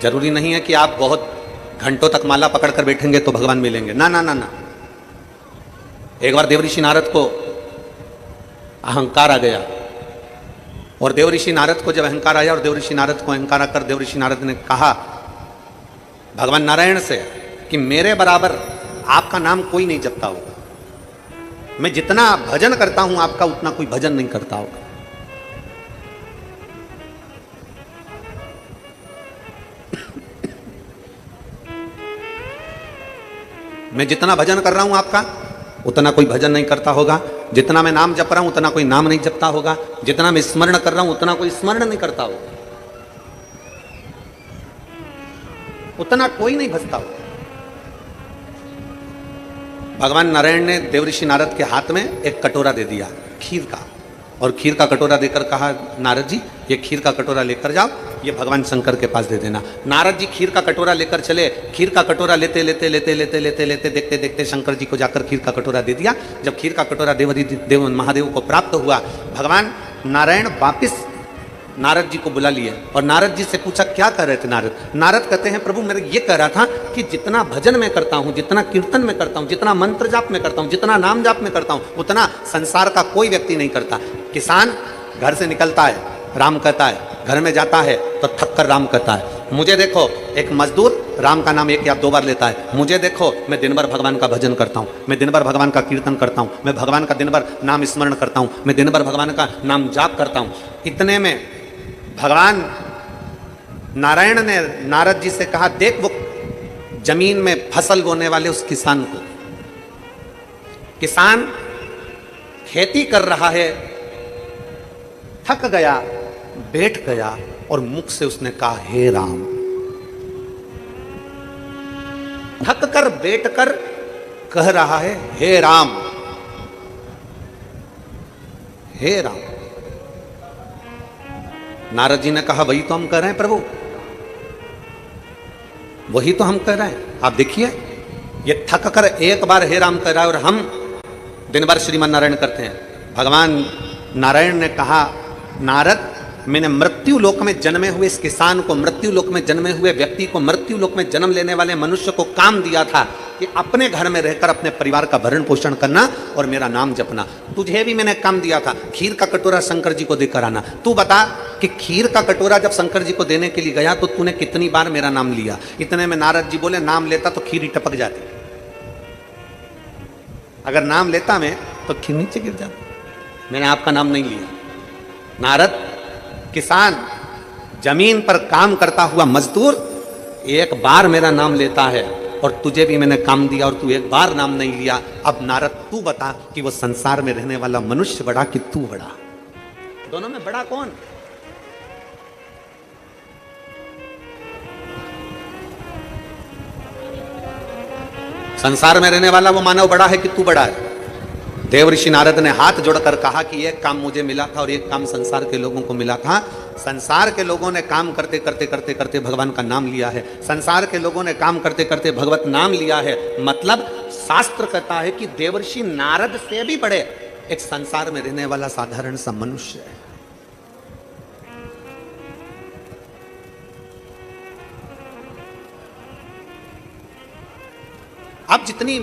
जरूरी नहीं है कि आप बहुत घंटों तक माला पकड़ कर बैठेंगे तो भगवान मिलेंगे। ना ना ना ना। एक बार देवऋषि नारद को अहंकार आ गया, और देवऋषि नारद को जब अहंकार आया और देवऋषि नारद को अहंकार आकर देवऋषि नारद ने कहा भगवान नारायण से कि मेरे बराबर आपका नाम कोई नहीं जपता होगा, मैं जितना भजन करता हूं आपका उतना कोई भजन नहीं करता होगा। मैं जितना भजन कर रहा हूं आपका उतना कोई भजन नहीं करता होगा, जितना मैं नाम जप रहा हूं उतना कोई नाम नहीं जपता होगा, जितना मैं स्मरण कर रहा हूं उतना कोई स्मरण नहीं करता होगा, उतना कोई नहीं भजता होगा। भगवान नारायण ने देवऋषि नारद के हाथ में एक कटोरा दे दिया खीर का, और खीर का कटोरा देकर कहा नारद जी ये खीर का कटोरा लेकर जाओ, ये भगवान शंकर के पास दे देना। नारद जी खीर का कटोरा लेकर चले, खीर का कटोरा लेते लेते लेते लेते लेते लेते देखते देखते शंकर जी को जाकर खीर का कटोरा दे दिया। जब खीर का कटोरा देव महादेव को प्राप्त हुआ, भगवान नारायण वापिस नारद जी को बुला लिए और नारद जी से पूछा क्या कर रहे थे नारद। नारद कहते हैं प्रभु मेरे ये कह रहा था कि जितना भजन में करता हूँ, जितना कीर्तन में करता हूँ, जितना मंत्र जाप में करता हूँ, जितना नाम जाप में करता हूँ, उतना संसार का कोई व्यक्ति नहीं करता। किसान घर से निकलता है राम कहता है, घर में जाता है तो थक कर राम कहता है। मुझे देखो एक मजदूर राम का नाम 1 या 2 बार लेता है। मुझे देखो मैं दिन भर भगवान का भजन करता हूँ, मैं दिन भर भगवान का कीर्तन करता हूँ, मैं भगवान का दिन भर नाम स्मरण करता हूँ, मैं दिन भर भगवान का नाम जाप करता हूँ। इतने में भगवान नारायण ने नारद जी से कहा देख वो जमीन में फसल बोने वाले उस किसान को, किसान खेती कर रहा है, थक गया, बैठ गया और मुख से उसने कहा हे राम। थक कर बैठ कर कह रहा है हे राम, हे राम। नारद जी ने कहा वही तो हम कह रहे हैं प्रभु, वही तो हम कह रहे हैं। आप देखिए ये थक कर एक बार हे राम कह रहा है और हम दिन भर श्रीमन नारायण करते हैं। भगवान नारायण ने कहा नारद मैंने मृत्यु लोक में जन्मे हुए इस किसान को, मृत्यु लोक में जन्मे हुए व्यक्ति को, मृत्यु लोक में जन्म लेने वाले मनुष्य को काम दिया था कि अपने घर में रहकर अपने परिवार का भरण पोषण करना और मेरा नाम जपना। तुझे भी मैंने काम दिया था खीर का कटोरा शंकर जी को देकर आना। तू बता कि खीर का कटोरा जब शंकर जी को देने के लिए गया तो तूने कितनी बार मेरा नाम लिया। इतने में नारद जी बोले नाम लेता तो खीर ही टपक जाती, अगर नाम लेता मैं तो खीर नीचे गिर जाती। मैंने आपका नाम नहीं लिया। नारद किसान जमीन पर काम करता हुआ मजदूर एक बार मेरा नाम लेता है और तुझे भी मैंने काम दिया और तू एक बार नाम नहीं लिया। अब नारद तू बता कि वो संसार में रहने वाला मनुष्य बड़ा कि तू बड़ा, दोनों में बड़ा कौन? संसार में रहने वाला वो मानव बड़ा है कि तू बड़ा है? देवऋषि नारद ने हाथ जोड़कर कहा कि एक काम मुझे मिला था और एक काम संसार के लोगों को मिला था। संसार के लोगों ने काम करते करते करते करते भगवान का नाम लिया है, संसार के लोगों ने काम करते करते भगवत नाम लिया है। मतलब शास्त्र कहता है कि देवर्षि नारद से भी बड़े एक संसार में रहने वाला साधारण सा मनुष्य है। आप जितनी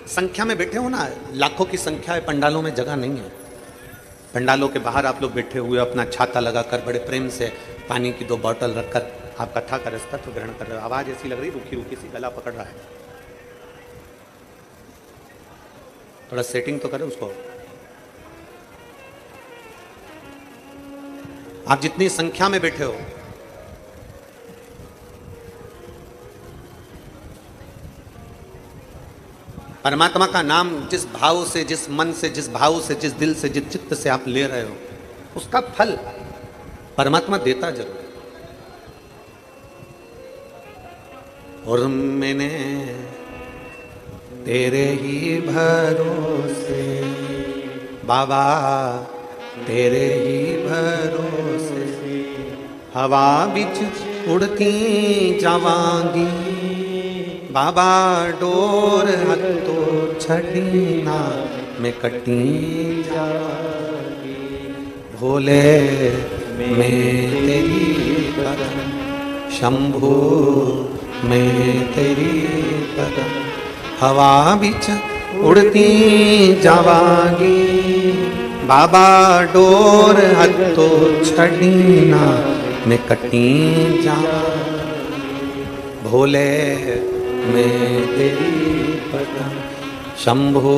संख्या में बैठे हो ना, लाखों की संख्या है, पंडालों में जगह नहीं है। पंडालों के बाहर आप लोग बैठे हुए अपना छाता लगाकर बड़े प्रेम से पानी की 2 बोतल रखकर आप कथा का रस्तत्व ग्रहण कर रहे हो। आवाज ऐसी लग रही रुखी रुखी सी, गला पकड़ रहा है। थोड़ा सेटिंग तो करें उसको। आप जितनी संख्या में बैठे हो, परमात्मा का नाम जिस भाव से, जिस मन से, जिस भाव से, जिस दिल से, जिस चित्त से आप ले रहे हो, उसका फल परमात्मा देता जरूर। और मैंने तेरे ही भरोसे बाबा, तेरे ही भरोसे हवा बिच उड़ती जावांगी बाबा, डोर हत्तो छटीना में कटी जावांगी। भोले मैं तेरी करम शंभो मैं तेरी पदम हवा बिच उड़ती जावागी बाबा डोर हथो छड़ी ना मैं कटी जा भोले मैं तेरी पदम शंभो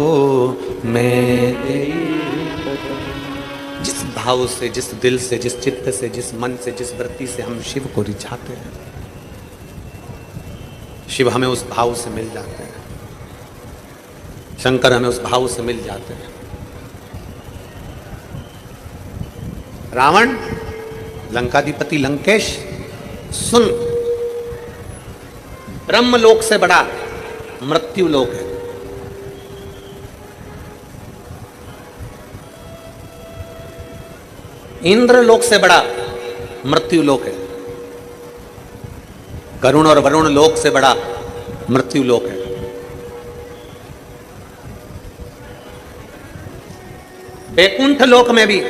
मैं तेरी पदम। जिस भाव से, जिस दिल से, जिस चित्त से, जिस मन से, जिस वृत्ति से हम शिव को रिझाते हैं, शिव हमें उस भाव से मिल जाते हैं, शंकर हमें उस भाव से मिल जाते हैं। रावण, लंकाधिपति लंकेश, सुन, ब्रह्मलोक से बड़ा मृत्यु लोक है। इंद्र लोक से बड़ा मृत्यु लोक है। गरुण और वरुण लोक से बड़ा मृत्यु लोक है। बैकुंठ लोक में भी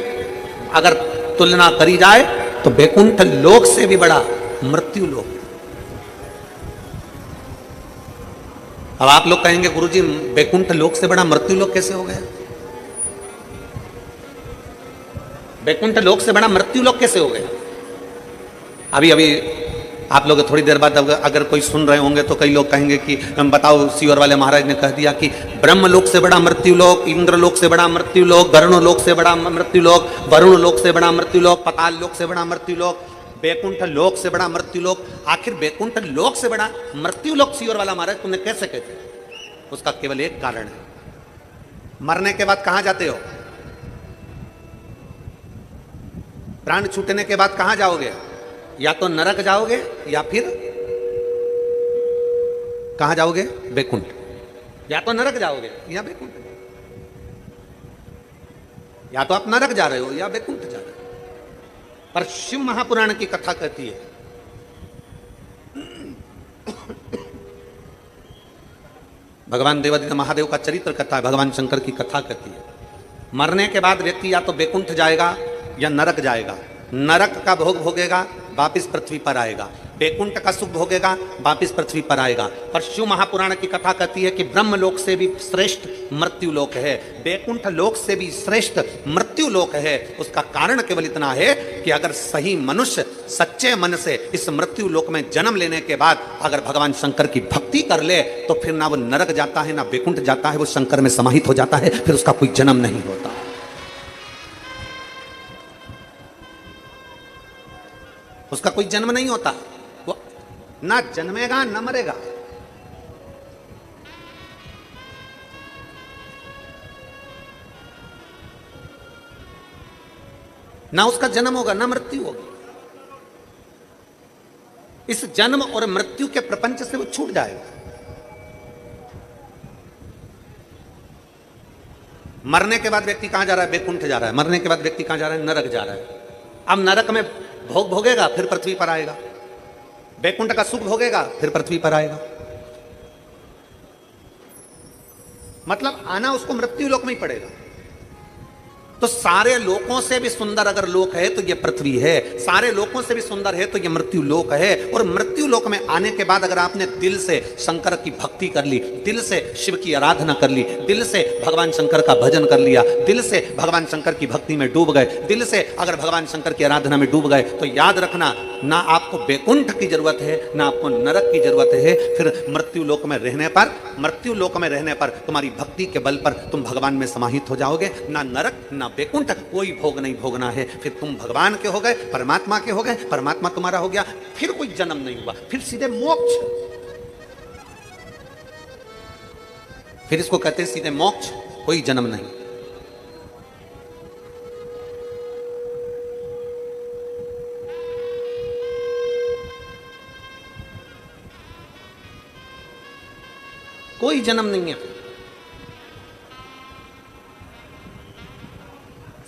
अगर तुलना करी जाए तो बैकुंठ लोक से भी बड़ा मृत्यु लोक है। अब आप लोग कहेंगे गुरुजी बैकुंठ लोक से बड़ा मृत्यु लोक कैसे हो गया? बैकुंठ लोक से बड़ा मृत्यु लोक कैसे हो गया? अभी अभी आप लोग थोड़ी देर बाद अगर कोई सुन रहे होंगे तो कई लोग कहेंगे कि बताओ, सीवर वाले महाराज ने कह दिया कि ब्रह्म लोक से बड़ा मृत्यु लोक, इंद्र लोक से बड़ा मृत्यु लोक, गरुण लोक से बड़ा मृत्यु लोक, वरुण लोक से बड़ा मृत्यु लोक, पाताल लोक से बड़ा मृत्यु लोक, बैकुंठ लोक से बड़ा मृत्यु लोक। आखिर बैकुंठ लोक से बड़ा मृत्यु लोक सीवर वाला महाराज तुमने कैसे कहते? उसका केवल एक कारण है, मरने के बाद कहां जाते हो? प्राण छूटने के बाद कहां जाओगे? या तो नरक जाओगे या फिर कहां जाओगे? बैकुंठ। या तो नरक जाओगे या बैकुंठ। या तो आप नरक जा रहे हो या बैकुंठ जा रहे हो। पर शिव महापुराण की कथा कहती है भगवान देवादित्य महादेव का चरित्र कथा है, भगवान शंकर की कथा कहती है मरने के बाद व्यक्ति या तो बैकुंठ जाएगा या नरक जाएगा। नरक का भोग भोगेगा, वापिस पृथ्वी पर आएगा। बैकुंठ का सुख भोगेगा, वापिस पृथ्वी पर आएगा। पर शिव महापुराण की कथा कहती है कि ब्रह्म लोक से भी श्रेष्ठ मृत्यु लोक है, बैकुंठ लोक से भी श्रेष्ठ मृत्यु लोक है। उसका कारण केवल इतना है कि अगर सही मनुष्य सच्चे मन से इस मृत्यु लोक में जन्म लेने के बाद अगर भगवान शंकर की भक्ति कर ले तो फिर ना वो नरक जाता है ना बैकुंठ जाता है, वो शंकर में समाहित हो जाता है, फिर उसका कोई जन्म नहीं होता। उसका कोई जन्म नहीं होता, वो ना जन्मेगा ना मरेगा। ना उसका जन्म होगा ना मृत्यु होगी। इस जन्म और मृत्यु के प्रपंच से वो छूट जाएगा। मरने के बाद व्यक्ति कहां जा रहा है? बैकुंठ जा रहा है। मरने के बाद व्यक्ति कहां जा रहा है? नरक जा रहा है। अब नरक में भोग भोगेगा, फिर पृथ्वी पर आएगा। बैकुंठ का सुख भोगेगा, फिर पृथ्वी पर आएगा। मतलब आना उसको मृत्यु लोक में ही पड़ेगा। तो सारे लोकों से भी सुंदर अगर लोक है तो ये पृथ्वी है, सारे लोकों से भी सुंदर है तो ये मृत्यु लोक है। और मृत्यु लोक में आने के बाद अगर आपने दिल से शंकर की भक्ति कर ली, दिल से शिव की आराधना कर ली, दिल से भगवान शंकर का भजन कर लिया, दिल से भगवान शंकर की भक्ति में डूब गए, दिल से अगर भगवान शंकर की आराधना में डूब गए, तो याद रखना ना आपको बैकुंठ की जरूरत है ना आपको नरक की जरूरत है। फिर मृत्यु लोक में रहने पर तुम्हारी भक्ति के बल पर तुम भगवान में समाहित हो जाओगे। ना नरक ना बैकुंठ, कोई भोग नहीं भोगना है। फिर तुम भगवान के हो गए, परमात्मा के हो गए, परमात्मा तुम्हारा हो गया, फिर कोई जन्म नहीं हुआ, फिर सीधे मोक्ष। फिर इसको कहते हैं सीधे मोक्ष, कोई जन्म नहीं। कोई जन्म नहीं है।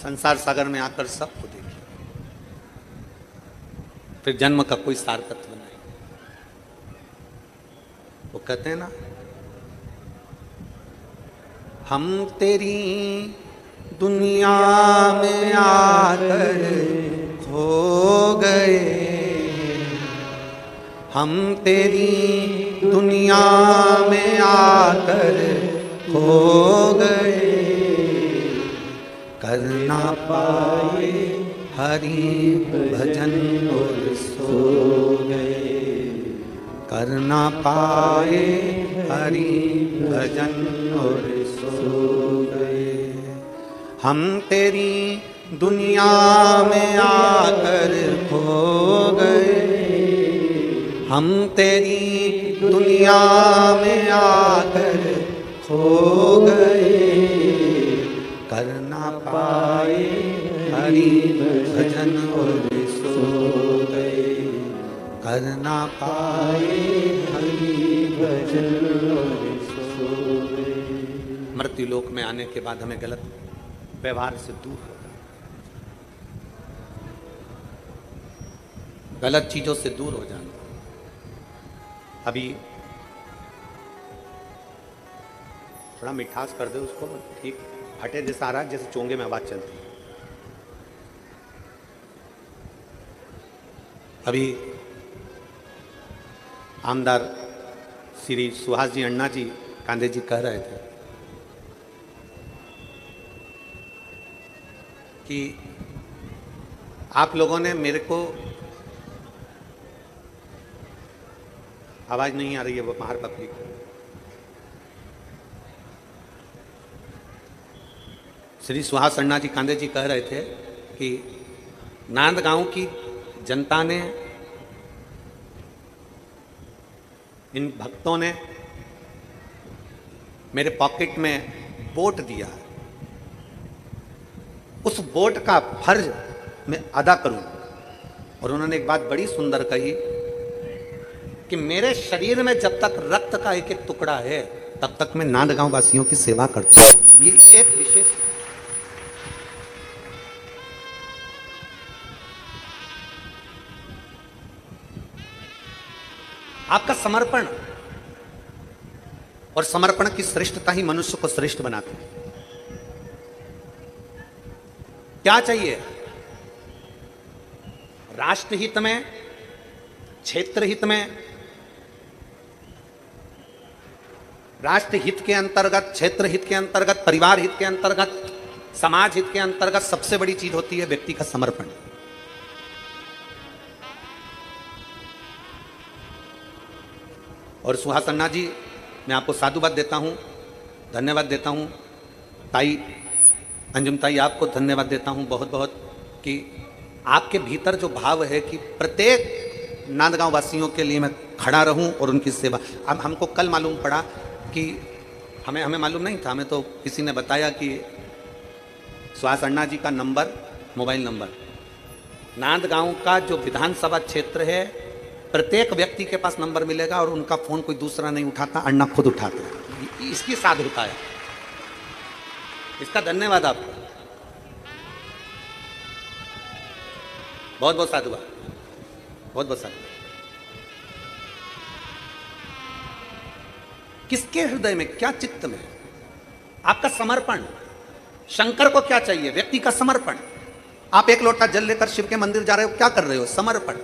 संसार सागर में आकर सबको देखिए, फिर जन्म का कोई सार्थकत्व नहीं। वो कहते हैं ना, हम तेरी दुनिया में आकर खो गए, हम तेरी दुनिया में आकर खो गए, कर ना पाए हरि भजन और सो गए, कर ना पाए हरि भजन और सो गए। हम तेरी दुनिया में आकर खो गए, हम तेरी दुनिया में आकर खो गए, कर ना पाए हरि भजन और सो गए, कर ना पाए हरि भजन और सो गए। मृत्यु लोक में आने के बाद हमें गलत व्यवहार से दूर होना, गलत चीजों से दूर हो जाना। अभी थोड़ा मिठास कर दे उसको, ठीक फटे जैसा आ रहा है, जैसे चोंगे में आवाज चलती है। अभी आमदार श्री सुहास जी अण्णा जी कांदे जी कह रहे थे कि आप लोगों ने मेरे को, आवाज नहीं आ रही है वो बाहर पब्लिक, श्री सुहास अण्णा जी कांदे जी कह रहे थे कि नांदगांव की जनता ने, इन भक्तों ने मेरे पॉकेट में वोट दिया, उस वोट का फर्ज मैं अदा करूं। और उन्होंने एक बात बड़ी सुंदर कही कि मेरे शरीर में जब तक रक्त का एक एक टुकड़ा है तब तक मैं नांदगांव वासियों की सेवा करता हूं। ये एक विशेष, आपका समर्पण और समर्पण की श्रेष्ठता ही मनुष्य को श्रेष्ठ बनाती है। क्या चाहिए? राष्ट्रहित में, क्षेत्र हित में, राष्ट्र हित के अंतर्गत, क्षेत्र हित के अंतर्गत, परिवार हित के अंतर्गत, समाज हित के अंतर्गत सबसे बड़ी चीज होती है व्यक्ति का समर्पण। और सुहास अण्णा जी, मैं आपको साधुवाद देता हूं, धन्यवाद देता हूं। ताई अंजुम ताई, आपको धन्यवाद देता हूं बहुत बहुत कि आपके भीतर जो भाव है कि प्रत्येक नांदगांव वासियों के लिए मैं खड़ा रहूं और उनकी सेवा। अब हमको कल मालूम पड़ा कि हमें मालूम नहीं था, हमें तो किसी ने बताया कि सुहास अण्णा जी का नंबर, मोबाइल नंबर, नांदगांव का जो विधानसभा क्षेत्र है प्रत्येक व्यक्ति के पास नंबर मिलेगा और उनका फोन कोई दूसरा नहीं उठाता, अण्णा खुद उठाते हैं। इसकी साधुता है, इसका धन्यवाद आपको, बहुत बहुत साधुवाद, बहुत बहुत साधुवाद। किसके हृदय में, क्या चित्त में? आपका समर्पण। शंकर को क्या चाहिए? व्यक्ति का समर्पण। आप एक लोटा जल लेकर शिव के मंदिर जा रहे हो, क्या कर रहे हो? समर्पण।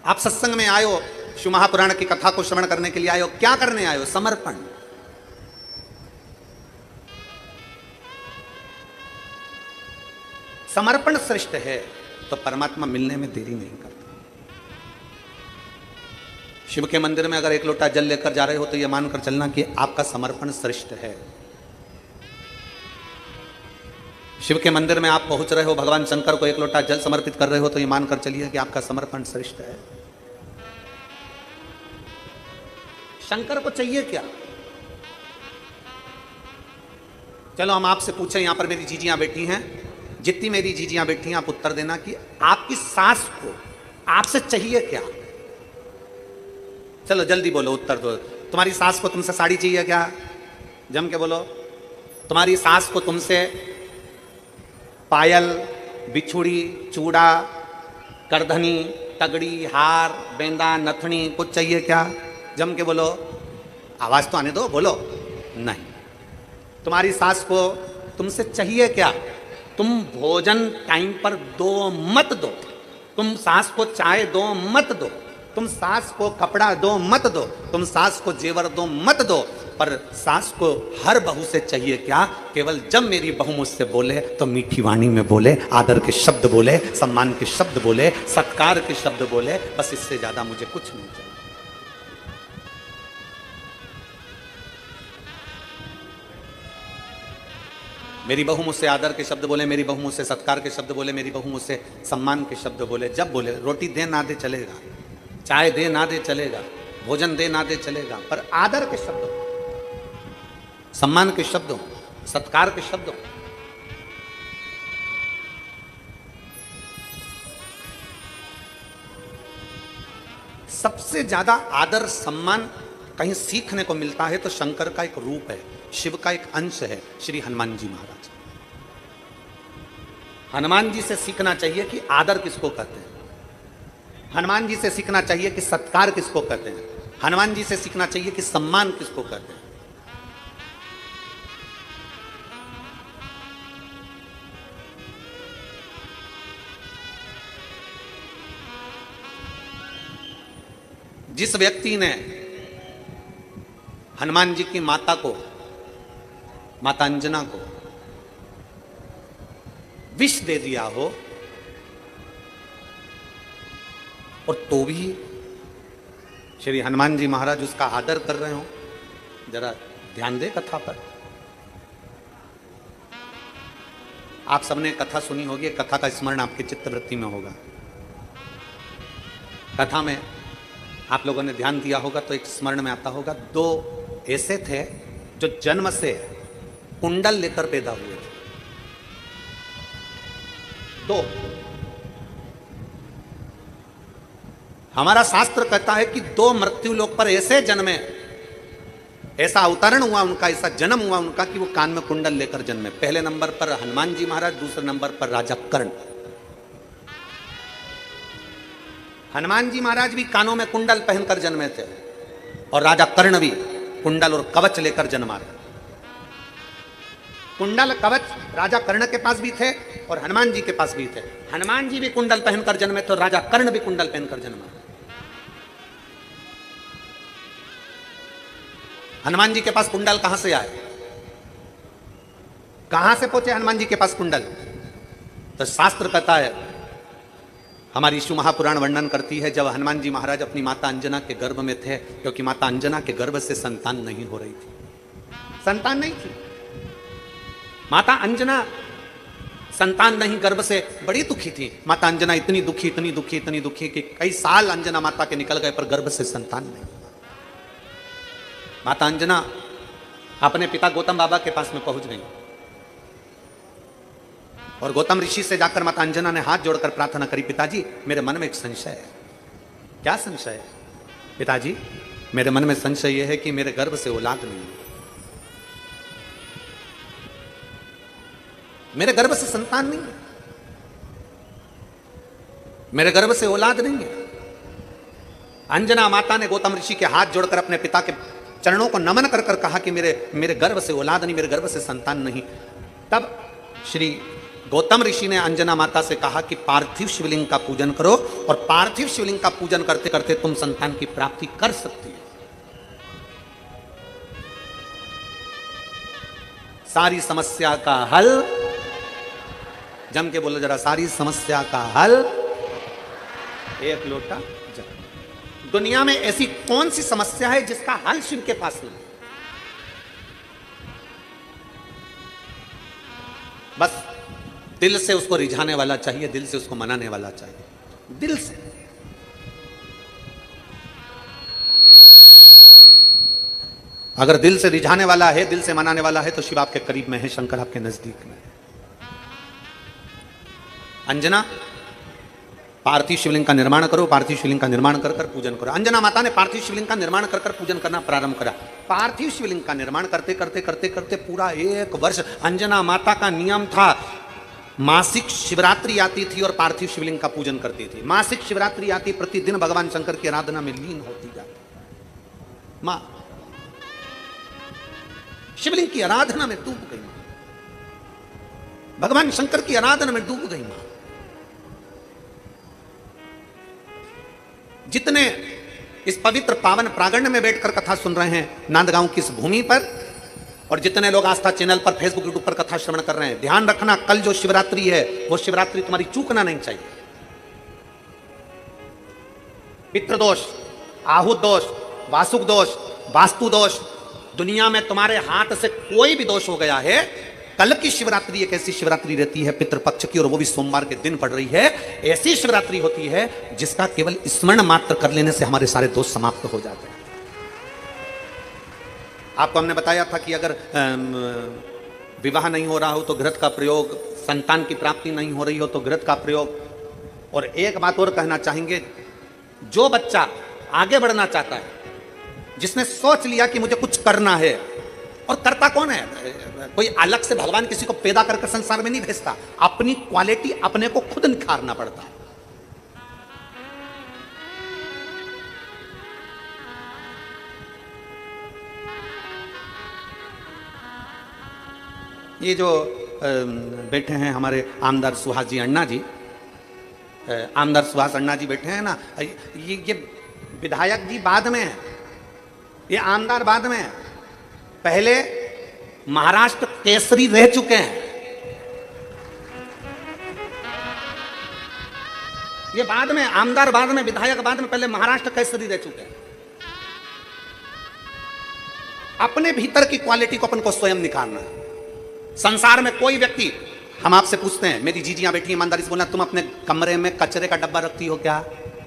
आप सत्संग में आए हो, शिव महापुराण की कथा को श्रवण करने के लिए आए हो, क्या करने आए हो? समर्पण। समर्पण श्रेष्ठ है तो परमात्मा मिलने में देरी नहीं करता। शिव के मंदिर में अगर एक लोटा जल लेकर जा रहे हो तो यह मानकर चलना कि आपका समर्पण श्रेष्ठ है। शिव के मंदिर में आप पहुंच रहे हो, भगवान शंकर को एक लोटा जल समर्पित कर रहे हो तो यह मानकर चलिए कि आपका समर्पण श्रेष्ठ है। शंकर को चाहिए क्या? चलो हम आपसे पूछें, यहां पर मेरी जीजियां बैठी हैं, जितनी मेरी जीजियां बैठी हैं आप उत्तर देना कि आपकी सास को आपसे चाहिए क्या? चलो जल्दी बोलो, उत्तर दो। तुम्हारी सास को तुमसे साड़ी चाहिए क्या? जम के बोलो। तुम्हारी सास को तुमसे पायल, बिछुड़ी, चूड़ा, करधनी, तगड़ी, हार, बेंदा, नथनी कुछ चाहिए क्या? जम के बोलो। आवाज तो आने दो, बोलो। नहीं। तुम्हारी सास को तुमसे चाहिए क्या? तुम भोजन टाइम पर दो मत दो, तुम सास को चाय दो मत दो, तुम सास को कपड़ा दो मत दो, तुम सास को जेवर दो मत दो, पर सास को हर बहू से चाहिए क्या? केवल जब मेरी बहू मुझसे बोले तो मीठी वाणी में बोले, आदर के शब्द बोले, सम्मान के शब्द बोले, सत्कार के शब्द बोले, बस इससे ज्यादा मुझे कुछ नहीं चाहिए। मेरी बहू मुझसे आदर के शब्द बोले, मेरी बहू मुझसे सत्कार के शब्द बोले, मेरी बहू मुझसे सम्मान के शब्द बोले, जब बोले रोटी दे ना दे चलेगा, चाय दे ना दे चलेगा, भोजन दे ना दे चलेगा, पर आदर के शब्द, सम्मान के शब्दों, सत्कार के शब्दों। सबसे ज्यादा आदर सम्मान कहीं सीखने को मिलता है तो शंकर का एक रूप है, शिव का एक अंश है, श्री हनुमान जी महाराज। हनुमान जी से सीखना चाहिए कि आदर किसको कहते हैं, हनुमान जी से सीखना चाहिए कि सत्कार किसको कहते हैं, हनुमान जी से सीखना चाहिए कि सम्मान किसको कहते हैं। जिस व्यक्ति ने हनुमान जी की माता को, माता अंजना को विष दे दिया हो और तो भी श्री हनुमान जी महाराज उसका आदर कर रहे हो, जरा ध्यान दे कथा पर। आप सबने कथा सुनी होगी, कथा का स्मरण आपके चित्तवृत्ति में होगा। कथा में आप लोगों ने ध्यान दिया होगा तो एक स्मरण में आता होगा, दो ऐसे थे जो जन्म से कुंडल लेकर पैदा हुए थे। दो, हमारा शास्त्र कहता है कि दो मृत्यु लोक पर ऐसे जन्मे, ऐसा अवतरण हुआ उनका, ऐसा जन्म हुआ उनका कि वो कान में कुंडल लेकर जन्मे। पहले नंबर पर हनुमान जी महाराज, दूसरे नंबर पर राजा कर्ण। हनुमान जी महाराज भी कानों में कुंडल पहनकर जन्मे थे और राजा कर्ण भी कुंडल और कवच लेकर जन्मा था। कुंडल कवच राजा कर्ण के पास भी थे और हनुमान जी के पास भी थे। हनुमान जी भी कुंडल पहनकर जन्मे थे और राजा कर्ण भी कुंडल पहनकर जन्मा। हनुमान जी के पास कुंडल कहां से आए, कहां से पहुंचे हनुमान जी के पास कुंडल? तो शास्त्र कहता है, हमारी शिव महापुराण वर्णन करती है, जब हनुमान जी महाराज अपनी माता अंजना के गर्भ में थे, क्योंकि माता अंजना के गर्भ से संतान नहीं हो रही थी, संतान नहीं थी। माता अंजना संतान नहीं, गर्भ से बड़ी दुखी थी। माता अंजना इतनी दुखी, इतनी दुखी, इतनी दुखी कि कई साल अंजना माता के निकल गए पर गर्भ से संतान नहीं। माता अंजना अपने पिता गौतम बाबा के पास में पहुंच गई और गौतम ऋषि से जाकर माता अंजना ने हाथ जोड़कर प्रार्थना करी, पिताजी मेरे मन में एक संशय है। क्या संशय है? पिताजी मेरे मन में संशय यह है कि मेरे गर्भ से औलाद नहीं है, मेरे गर्भ से संतान नहीं है, मेरे गर्भ से औलाद नहीं है। अंजना माता ने गौतम ऋषि के हाथ जोड़कर अपने पिता के चरणों को नमन कर कर कहा कि मेरे गर्भ से औलाद नहीं, मेरे गर्भ से संतान नहीं। तब श्री गौतम ऋषि ने अंजना माता से कहा कि पार्थिव शिवलिंग का पूजन करो और पार्थिव शिवलिंग का पूजन करते करते तुम संतान की प्राप्ति कर सकती हो। सारी समस्या का हल, जम के बोलो जरा, सारी समस्या का हल एक लोटा जल। दुनिया में ऐसी कौन सी समस्या है जिसका हल शिव के पास नहीं? बस दिल से उसको रिझाने वाला चाहिए, दिल से उसको मनाने वाला चाहिए, दिल से। अगर दिल से रिझाने वाला है, दिल से मनाने वाला है तो शिव आपके करीब में है, शंकर आपके नजदीक में है। अंजना पार्थिव शिवलिंग का निर्माण करो, पार्थिव शिवलिंग का निर्माण कर कर पूजन करो। अंजना माता ने पार्थिव शिवलिंग का निर्माण कर कर पूजन करना प्रारंभ करा। पार्थिव शिवलिंग का निर्माण करते करते करते करते पूरा 1 वर्ष अंजना माता का नियम था, मासिक शिवरात्रि आती थी और पार्थिव शिवलिंग का पूजन करती थी। मासिक शिवरात्रि आती, प्रतिदिन भगवान शंकर की आराधना में लीन होती जाती। मां शिवलिंग की आराधना में डूब गई। भगवान शंकर की आराधना में डूब गई मां। जितने इस पवित्र पावन प्रांगण में बैठकर कथा सुन रहे हैं नांदगांव की इस भूमि पर, और जितने लोग आस्था चैनल पर, फेसबुक, यूट्यूब पर कथा श्रवण कर रहे हैं, ध्यान रखना कल जो शिवरात्रि है वो शिवरात्रि तुम्हारी चूकना नहीं चाहिए। पितृदोष, आहुत दोष, वासुक दोष, वास्तु दोष, दुनिया में तुम्हारे हाथ से कोई भी दोष हो गया है, कल की शिवरात्रि एक ऐसी शिवरात्रि रहती है पितृपक्ष की, और वो भी सोमवार के दिन पड़ रही है, ऐसी शिवरात्रि होती है जिसका केवल स्मरण मात्र कर लेने से हमारे सारे दोष समाप्त हो जाते हैं। आपको हमने बताया था कि अगर विवाह नहीं हो रहा हो तो घृत का प्रयोग, संतान की प्राप्ति नहीं हो रही हो तो घृत का प्रयोग। और एक बात और कहना चाहेंगे, जो बच्चा आगे बढ़ना चाहता है, जिसने सोच लिया कि मुझे कुछ करना है, और करता कौन है? कोई अलग से भगवान किसी को पैदा करके संसार में नहीं भेजता, अपनी क्वालिटी अपने को खुद निखारना पड़ता है। ये जो बैठे हैं हमारे आमदार सुहास जी अण्णा जी, आमदार सुहास अण्णा जी बैठे हैं ना, ये विधायक जी बाद में है, ये आमदार बाद में है, पहले महाराष्ट्र केसरी रह चुके हैं। ये बाद में आमदार, बाद में विधायक, बाद में, पहले महाराष्ट्र केसरी रह चुके हैं। अपने भीतर की क्वालिटी को अपन को स्वयं निखारना है। संसार में कोई व्यक्ति, हम आपसे पूछते हैं, मेरी जीजियां बैठी ईमानदारी से बोलना, तुम अपने कमरे में कचरे का डब्बा रखती हो क्या?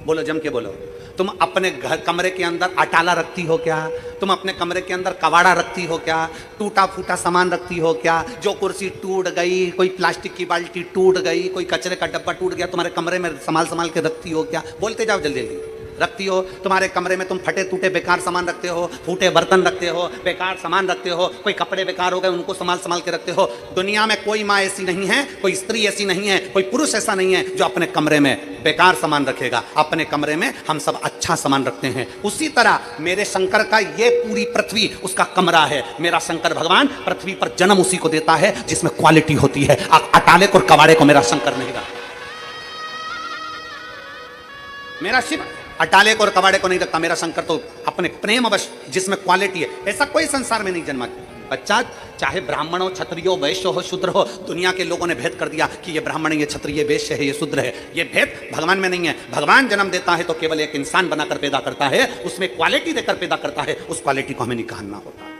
बोलो, जम के बोलो। तुम अपने घर कमरे के अंदर अटाला रखती हो क्या? तुम अपने कमरे के अंदर कबाड़ा रखती हो क्या? टूटा फूटा सामान रखती हो क्या? जो कुर्सी टूट गई, कोई प्लास्टिक की बाल्टी टूट गई, कोई कचरे का डब्बा टूट गया, तुम्हारे कमरे में संभाल के रखती हो क्या? बोलते जाओ जल्दी जल्दी। रखती हो? तुम्हारे कमरे में तुम फटे टूटे बेकार सामान रखते हो, फूटे बर्तन रखते हो, बेकार सामान रखते हो, कोई कपड़े बेकार हो गए उनको संभाल के रखते हो। दुनिया में कोई माँ ऐसी नहीं है, कोई स्त्री ऐसी नहीं है, कोई पुरुष ऐसा नहीं है जो अपने कमरे में बेकार सामान रखेगा। अपने कमरे में हम सब अच्छा सामान रखते हैं। उसी तरह मेरे शंकर का ये पूरी पृथ्वी उसका कमरा है। मेरा शंकर भगवान पृथ्वी पर जन्म उसी को देता है जिसमें क्वालिटी होती है। अटाले को और कबाड़े को मेरा शंकर नहीं रखता। मेरा शिव अटाले को और कबाड़े को नहीं रखता। मेरा शंकर तो अपने प्रेम अवश्य जिसमें क्वालिटी है, ऐसा कोई संसार में नहीं जन्मा। बच्चा चाहे ब्राह्मण हो, क्षत्रिय हो, वैश्य हो, शूद्र हो, दुनिया के लोगों ने भेद कर दिया कि ये ब्राह्मण है, ये क्षत्रिय, ये वैश्य है, ये शूद्र है। ये भेद भगवान में नहीं है। भगवान जन्म देता है तो केवल एक इंसान बनाकर पैदा करता है, उसमें क्वालिटी देकर पैदा करता है। उस क्वालिटी को हमें निखारना होता है।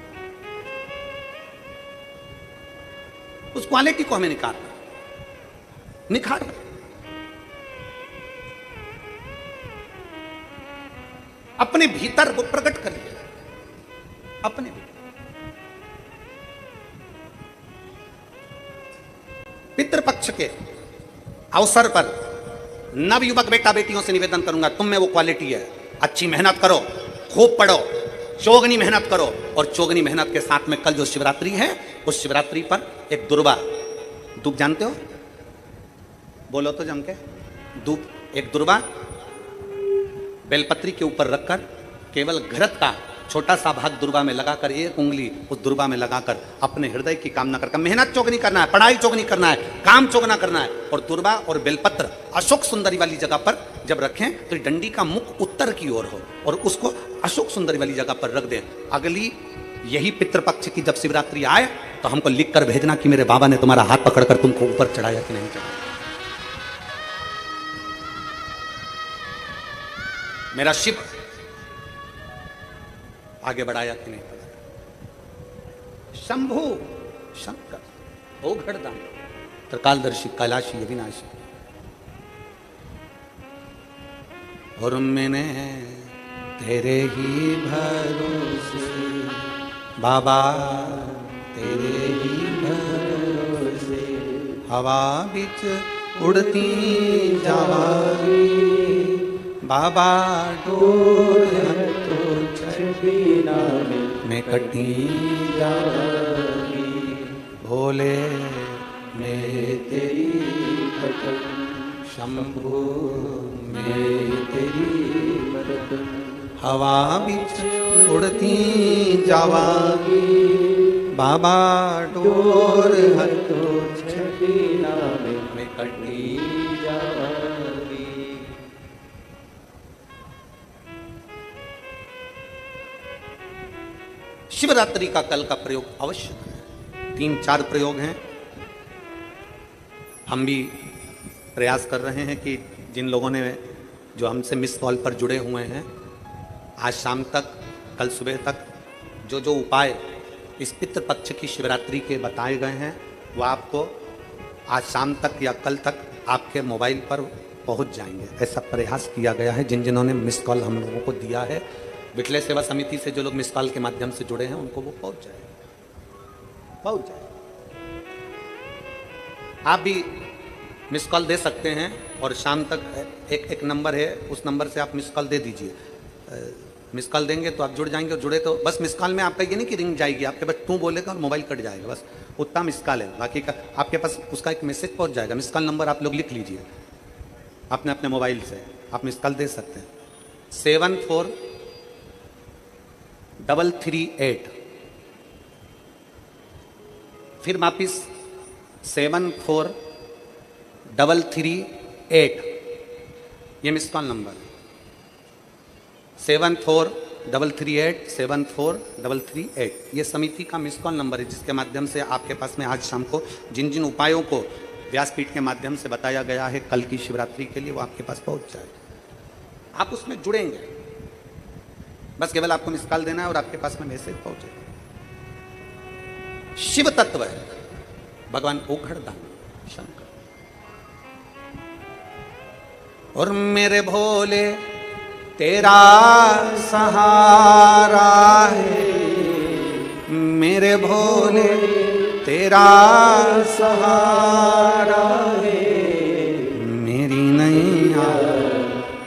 उस क्वालिटी को हमें निखारना। अपने भीतर वो प्रकट करिए, अपने भीतर। पितृपक्ष के अवसर पर नवयुवक बेटा बेटियों से निवेदन करूंगा, तुम में वो क्वालिटी है, अच्छी मेहनत करो, खूब पढ़ो, चौगनी मेहनत करो। और चौगनी मेहनत के साथ में कल जो शिवरात्रि है, उस शिवरात्रि पर एक दुर्वा, धूप जानते हो? बोलो तो जम के। धूप, एक दुर्वा बेलपत्री के ऊपर रखकर केवल घृत का छोटा सा भाग दुर्वा में लगाकर, एक उंगली उस दुर्वा में लगाकर अपने हृदय की कामना करके, मेहनत चौगनी करना है, पढ़ाई चौगनी करना है, काम चौगना करना है। और दुर्वा और बेलपत्र अशोक सुंदरी वाली जगह पर जब रखें तो डंडी का मुख उत्तर की ओर हो और उसको अशोक सुंदरी वाली जगह पर रख दें। अगली यही पितृपक्ष की जब शिवरात्रि आए तो हमको लिख कर भेजना कि मेरे बाबा ने तुम्हारा हाथ पकड़कर तुमको ऊपर चढ़ाया कि नहीं चढ़ाया। मेरा शिव आगे बढ़ाया कि नहीं बढ़ाया। शंभु शंकर ओघड़दान त्रिकालदर्शी कैलाशी अविनाशी। और मैंने तेरे ही भरोसे बाबा, तेरे ही भरोसे हवा बिच उड़ती जावागी बाबा, डोर तो छबीना में कटी जावागी। भोले मैं तेरी भटक, शंभु मैं तेरी भटक, हवा बिच उड़ती जावागी बाबा, डोर तो छबी शिवरात्रि का कल का प्रयोग अवश्य करें। 3-4 प्रयोग हैं, हम भी प्रयास कर रहे हैं कि जिन लोगों ने जो हमसे मिस कॉल पर जुड़े हुए हैं, आज शाम तक, कल सुबह तक जो जो उपाय इस पितृपक्ष की शिवरात्रि के बताए गए हैं, वह आपको आज शाम तक या कल तक आपके मोबाइल पर पहुंच जाएंगे। ऐसा प्रयास किया गया है। जिन जिन्होंने मिस कॉल हम लोगों को दिया है, विठले सेवा समिति से जो लोग मिस कॉल के माध्यम से जुड़े हैं, उनको वो पहुंच जाए। आप भी मिस कॉल दे सकते हैं और शाम तक एक नंबर है, उस नंबर से आप मिस कॉल दे दीजिए। मिस कॉल देंगे तो आप जुड़ जाएंगे, और जुड़े तो बस मिस कॉल में आपका ये नहीं कि रिंग जाएगी, आपके पास तू बोलेगा और मोबाइल कट जाएगा, बस उतना मिस कॉल है। बाकी का आपके पास उसका एक मैसेज पहुंच जाएगा। मिस कॉल नंबर आप लोग लिख लीजिए अपने अपने मोबाइल से, आप मिस कॉल दे सकते हैं। 74338, फिर वापिस 74338, ये मिस कॉल नंबर 74338, ये समिति का मिस कॉल नंबर है, जिसके माध्यम से आपके पास में आज शाम को जिन जिन उपायों को व्यासपीठ के माध्यम से बताया गया है कल की शिवरात्रि के लिए, वो आपके पास पहुंच जाए। आप उसमें जुड़ेंगे, बस केवल आपको मिस कॉल देना है और आपके पास में मैसेज पहुंचेगा। शिव तत्व है भगवान ओखड़दान शंकर। और मेरे भोले तेरा सहारा है, मेरे भोले तेरा सहारा है, मेरी नैया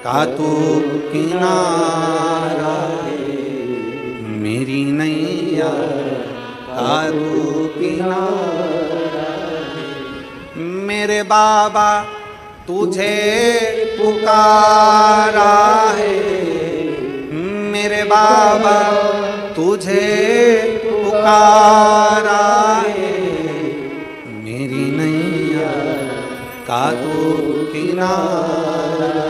का तू किनारा है, मेरी नैया का तू किनारा है। मेरे बाबा तुझे पुकारा है, मेरे बाबा तुझे पुकारा है, मेरी नैया का तू किनारा है,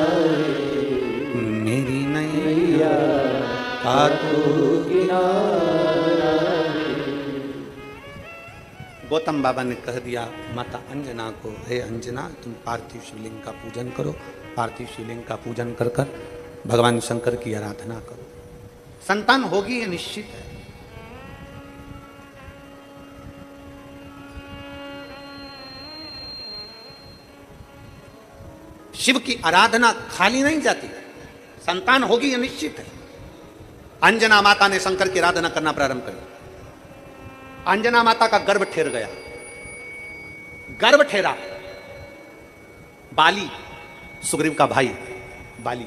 मेरी नैया का तू किनारा है। गौतम बाबा ने कह दिया माता अंजना को, हे अंजना तुम पार्थिव शिवलिंग का पूजन करो, पार्थिव शिवलिंग का पूजन कर कर भगवान शंकर की आराधना करो, संतान होगी ये निश्चित है। शिव की आराधना खाली नहीं जाती, संतान होगी ये निश्चित है। अंजना माता ने शंकर की आराधना करना प्रारंभ कर दिया। अंजना माता का गर्भ ठेर गया, गर्भ ठेरा। बाली, सुग्रीव का भाई बाली,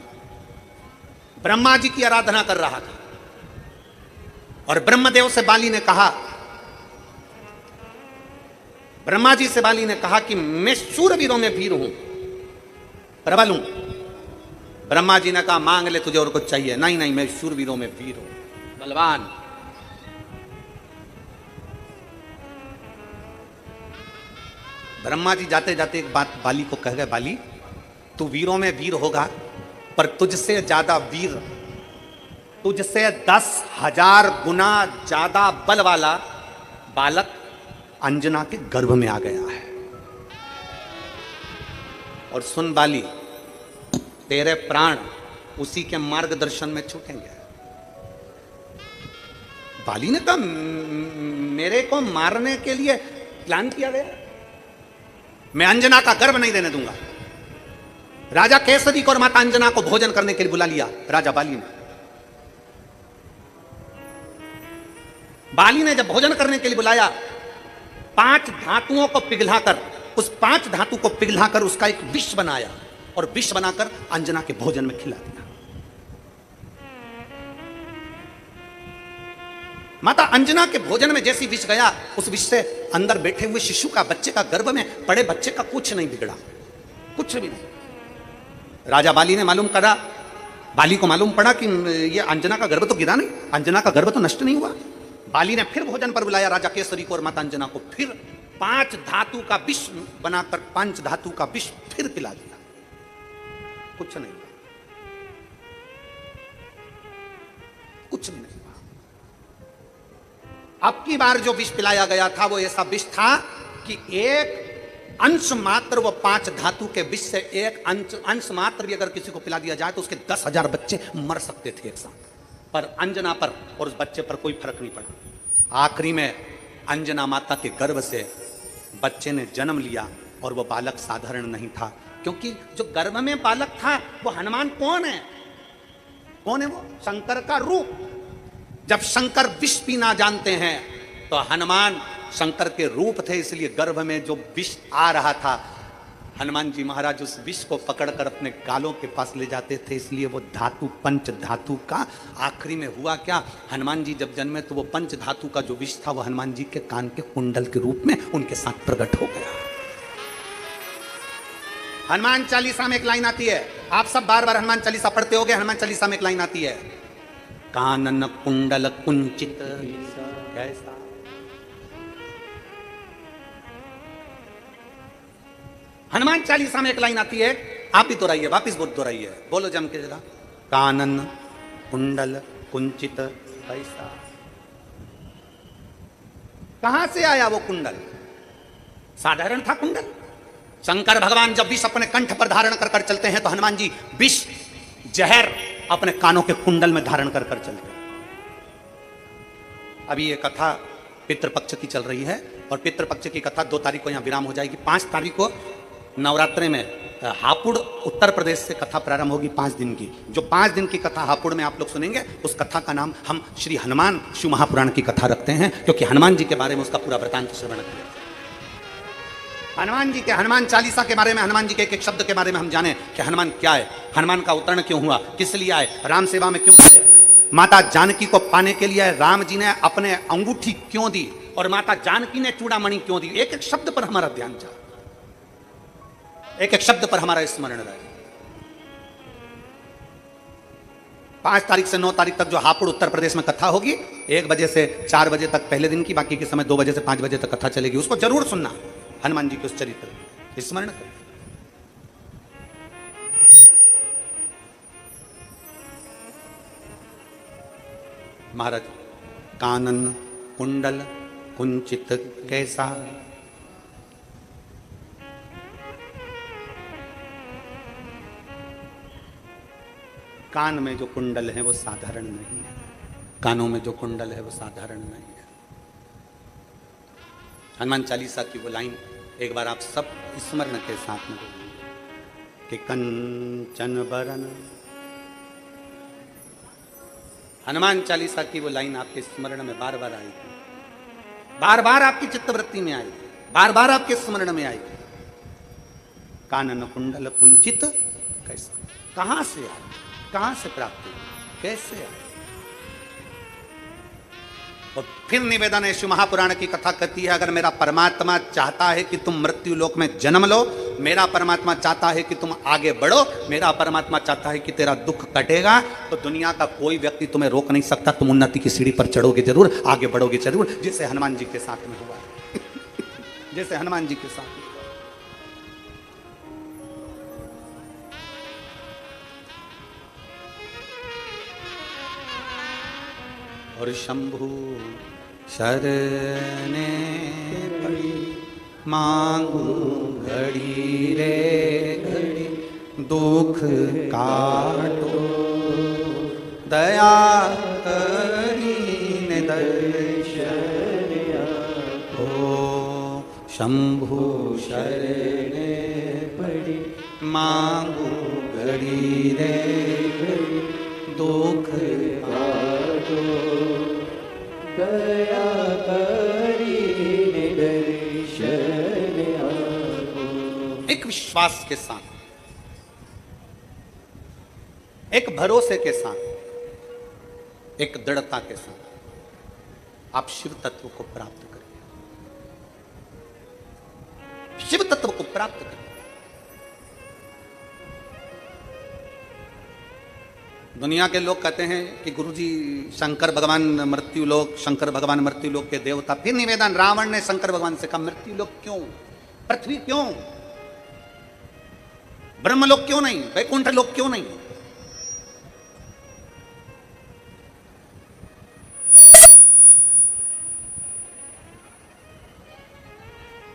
ब्रह्मा जी की आराधना कर रहा था और ब्रह्मदेव से बाली ने कहा, ब्रह्मा जी से बाली ने कहा कि मैं शूरवीरों में वीर हूं, प्रबल हूं। ब्रह्मा जी ने कहा मांग ले तुझे और कुछ चाहिए। नहीं नहीं, मैं शूरवीरों में वीर हूं, बलवान। ब्रह्मा जी जाते जाते एक बात बाली को कह गए, बाली तू वीरों में वीर होगा, पर तुझसे ज्यादा वीर, तुझसे 10,000 गुना ज्यादा बल वाला बालक अंजना के गर्भ में आ गया है। और सुन बाली, तेरे प्राण उसी के मार्गदर्शन में छूटेंगे। बाली ने कहा मेरे को मारने के लिए प्लान किया गया, मैं अंजना का गर्भ नहीं देने दूंगा। राजा केसरी को और माता अंजना को भोजन करने के लिए बुला लिया राजा बाली ने। बाली ने जब भोजन करने के लिए बुलाया, 5 धातुओं को पिघलाकर, उस 5 धातु को पिघलाकर उसका एक विष बनाया और विष बनाकर अंजना के भोजन में खिला दिया। माता अंजना के भोजन में जैसी विष गया, उस विष से अंदर बैठे हुए शिशु का, बच्चे का, गर्भ में पड़े बच्चे का कुछ नहीं बिगड़ा, कुछ भी नहीं। राजा बाली ने मालूम करा, बाली को मालूम पड़ा कि ये अंजना का गर्भ तो गिरा नहीं, अंजना का गर्भ तो नष्ट नहीं हुआ। बाली ने फिर भोजन पर बुलाया राजा केसरी को और माता अंजना को, फिर 5 धातु का विष बनाकर 5 धातु का विष फिर पिला दिया, कुछ नहीं हुआ, कुछ भी नहीं हुआ। अब की बार जो विष पिलाया गया था वो ऐसा विष था कि एक अंश मात्र, वो 5 धातु के विष से एक अंश मात्र भी अगर किसी को पिला दिया जाए तो उसके 10,000 बच्चे मर सकते थे एक साथ। पर अंजना पर और उस बच्चे पर कोई फर्क नहीं पड़ा। आखिरी में अंजना माता के गर्भ से बच्चे ने जन्म लिया और वो बालक साधारण नहीं था, क्योंकि जो गर्भ में बालक था वो हनुमान कौन है? कौन है वो? शंकर का रूप। जब शंकर विष पीना जानते हैं तो हनुमान शंकर के रूप थे, इसलिए गर्भ में जो विष आ रहा था हनुमान जी महाराज उस विष को पकड़कर अपने गालों के पास ले जाते थे, इसलिए वो धातु पंच धातु का। आखिरी में हुआ क्या, हनुमान जी जब जन्मे तो वो पंच धातु का जो विष था वो हनुमान जी के कान के कुंडल के रूप में उनके साथ प्रकट हो गया। हनुमान चालीसा में एक लाइन आती है, आप सब बार बार हनुमान चालीसा पढ़ते होगे। हनुमान चालीसा में एक लाइन आती है, कानन कुंडल कुंचित कैसा। हनुमान चालीसा में एक लाइन आती है, आप भी दोहराइए, वापिस दोहराइए, बोलो जम के जरा। कानन कुंडल कुंचित कैसा। कहां से आया वो कुंडल? साधारण था कुंडल? शंकर भगवान जब विष अपने कंठ पर धारण कर कर चलते हैं तो हनुमान जी विष जहर अपने कानों के कुंडल में धारण कर कर चलते हैं। अभी ये कथा पितृपक्ष की चल रही है और पितृपक्ष की कथा 2 तारीख को यहां विराम हो जाएगी। 5 तारीख को नवरात्रि में हापुड़ उत्तर प्रदेश से कथा प्रारंभ होगी 5 दिन की। जो 5 दिन की कथा हापुड़ में आप लोग सुनेंगे उस कथा का नाम हम श्री हनुमान शिव महापुराण की कथा रखते हैं, क्योंकि हनुमान जी के बारे में उसका पूरा वृतांत श्रवण करें। हनुमान जी के, हनुमान चालीसा के बारे में, हनुमान जी के एक एक शब्द के बारे में हम जाने कि हनुमान क्या है, हनुमान का अवतरण क्यों हुआ, किस लिए आए, राम सेवा में क्यों आए, माता जानकी को पाने के लिए राम जी ने अपने अंगूठी क्यों दी और माता जानकी ने चूड़ामणि क्यों दी। एक एक शब्द पर हमारा ध्यान जाए, एक एक शब्द पर हमारा स्मरण रहे। 5 तारीख से 9 तारीख तक जो हापुड़ उत्तर प्रदेश में कथा होगी, 1 बजे से 4 बजे तक पहले दिन की, बाकी के समय 2 बजे से 5 बजे तक कथा चलेगी। उसको जरूर सुनना, हनुमान जी के उस चरित्र स्मरण करें। महाराज, कानन कुंडल कुंचित कैसा। कान में जो कुंडल है वो साधारण नहीं है, कानों में जो कुंडल है वो साधारण नहीं है। हनुमान चालीसा की वो लाइन एक बार आप सब स्मरण के साथ में कि कंचन बरन। हनुमान चालीसा की वो लाइन आपके स्मरण में बार बार आई, बार बार आपकी चित्तवृत्ति में आई, बार बार आपके स्मरण में आई। कानन कुंडल कुंचित कैसा। कहां से आई, कहां से प्राप्त हुई, कैसे आई। और फिर निवेदन है, शिव महापुराण की कथा कहती है, अगर मेरा परमात्मा चाहता है कि तुम मृत्यु लोक में जन्म लो, मेरा परमात्मा चाहता है कि तुम आगे बढ़ो, मेरा परमात्मा चाहता है कि तेरा दुख कटेगा, तो दुनिया का कोई व्यक्ति तुम्हें रोक नहीं सकता। तुम उन्नति की सीढ़ी पर चढ़ोगे जरूर, आगे बढ़ोगे जरूर, जैसे हनुमान जी के साथ में हुआ जैसे हनुमान जी के साथ। और शंभु शरणे पड़ी मांगू घड़ी रे घड़ी, दुख काटो दया करीने दर्शन हो। शंभु शरणे पड़ी मांगू घड़ी रे घड़ी, दुख काटो दया करीने दर्शन हो। एक विश्वास के साथ, एक भरोसे के साथ, एक दृढ़ता के साथ आप शिव तत्व को प्राप्त करें, शिव तत्व को प्राप्त करें। दुनिया के लोग कहते हैं कि गुरुजी शंकर भगवान मृत्यु लोक, शंकर भगवान मृत्यु लोक के देवता। फिर निवेदन, रावण ने शंकर भगवान से कहा मृत्यु लोक क्यों, पृथ्वी क्यों, ब्रह्मलोक क्यों नहीं, वैकुंठ लोक क्यों नहीं।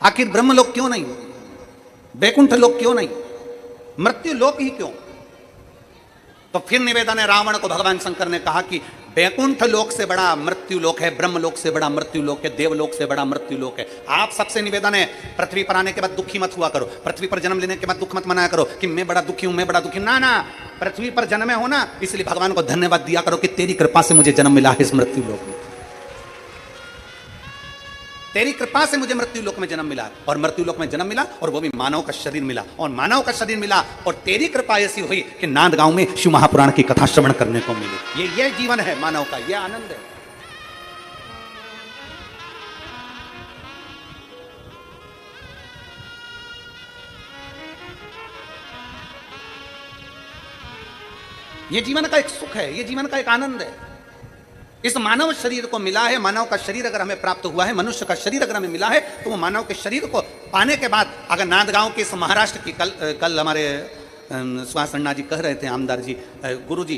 आखिर ब्रह्मलोक क्यों नहीं, वैकुंठ लोक क्यों नहीं, मृत्यु लोक ही क्यों? तो फिर निवेदन है रावण को, भगवान शंकर ने कहा कि वैकुंठ लोक से बड़ा मृत्यु लोक है, ब्रह्म लोक से बड़ा मृत्यु लोक है, देवलोक से बड़ा मृत्यु लोक है। आप सबसे निवेदन है, पृथ्वी पर आने के बाद दुखी मत हुआ करो, पृथ्वी पर जन्म लेने के बाद दुख मत मनाया करो कि मैं बड़ा दुखी हूं, मैं बड़ा दुखी। ना ना, पृथ्वी पर जन्मे हो ना, इसलिए भगवान को धन्यवाद दिया करो कि तेरी कृपा से मुझे जन्म मिला है इस मृत्यु लोक में, तेरी कृपा से मुझे मृत्यु लोक में जन्म मिला, और मृत्यु लोक में जन्म मिला और वो भी मानव का शरीर मिला, और मानव का शरीर मिला और तेरी कृपा ऐसी हुई कि नांदगांव में शिव महापुराण की कथा श्रवण करने को मिली। ये जीवन है मानव का, ये आनंद है। ये जीवन का एक सुख है, ये जीवन का एक आनंद है। इस मानव शरीर को मिला है, मानव का शरीर अगर हमें प्राप्त हुआ है, मनुष्य का शरीर अगर हमें मिला है, तो वो मानव के शरीर को पाने के बाद अगर नांदगांव के इस महाराष्ट्र की कल हमारे सुहास अन्ना जी कह रहे थे, आमदार जी, गुरु जी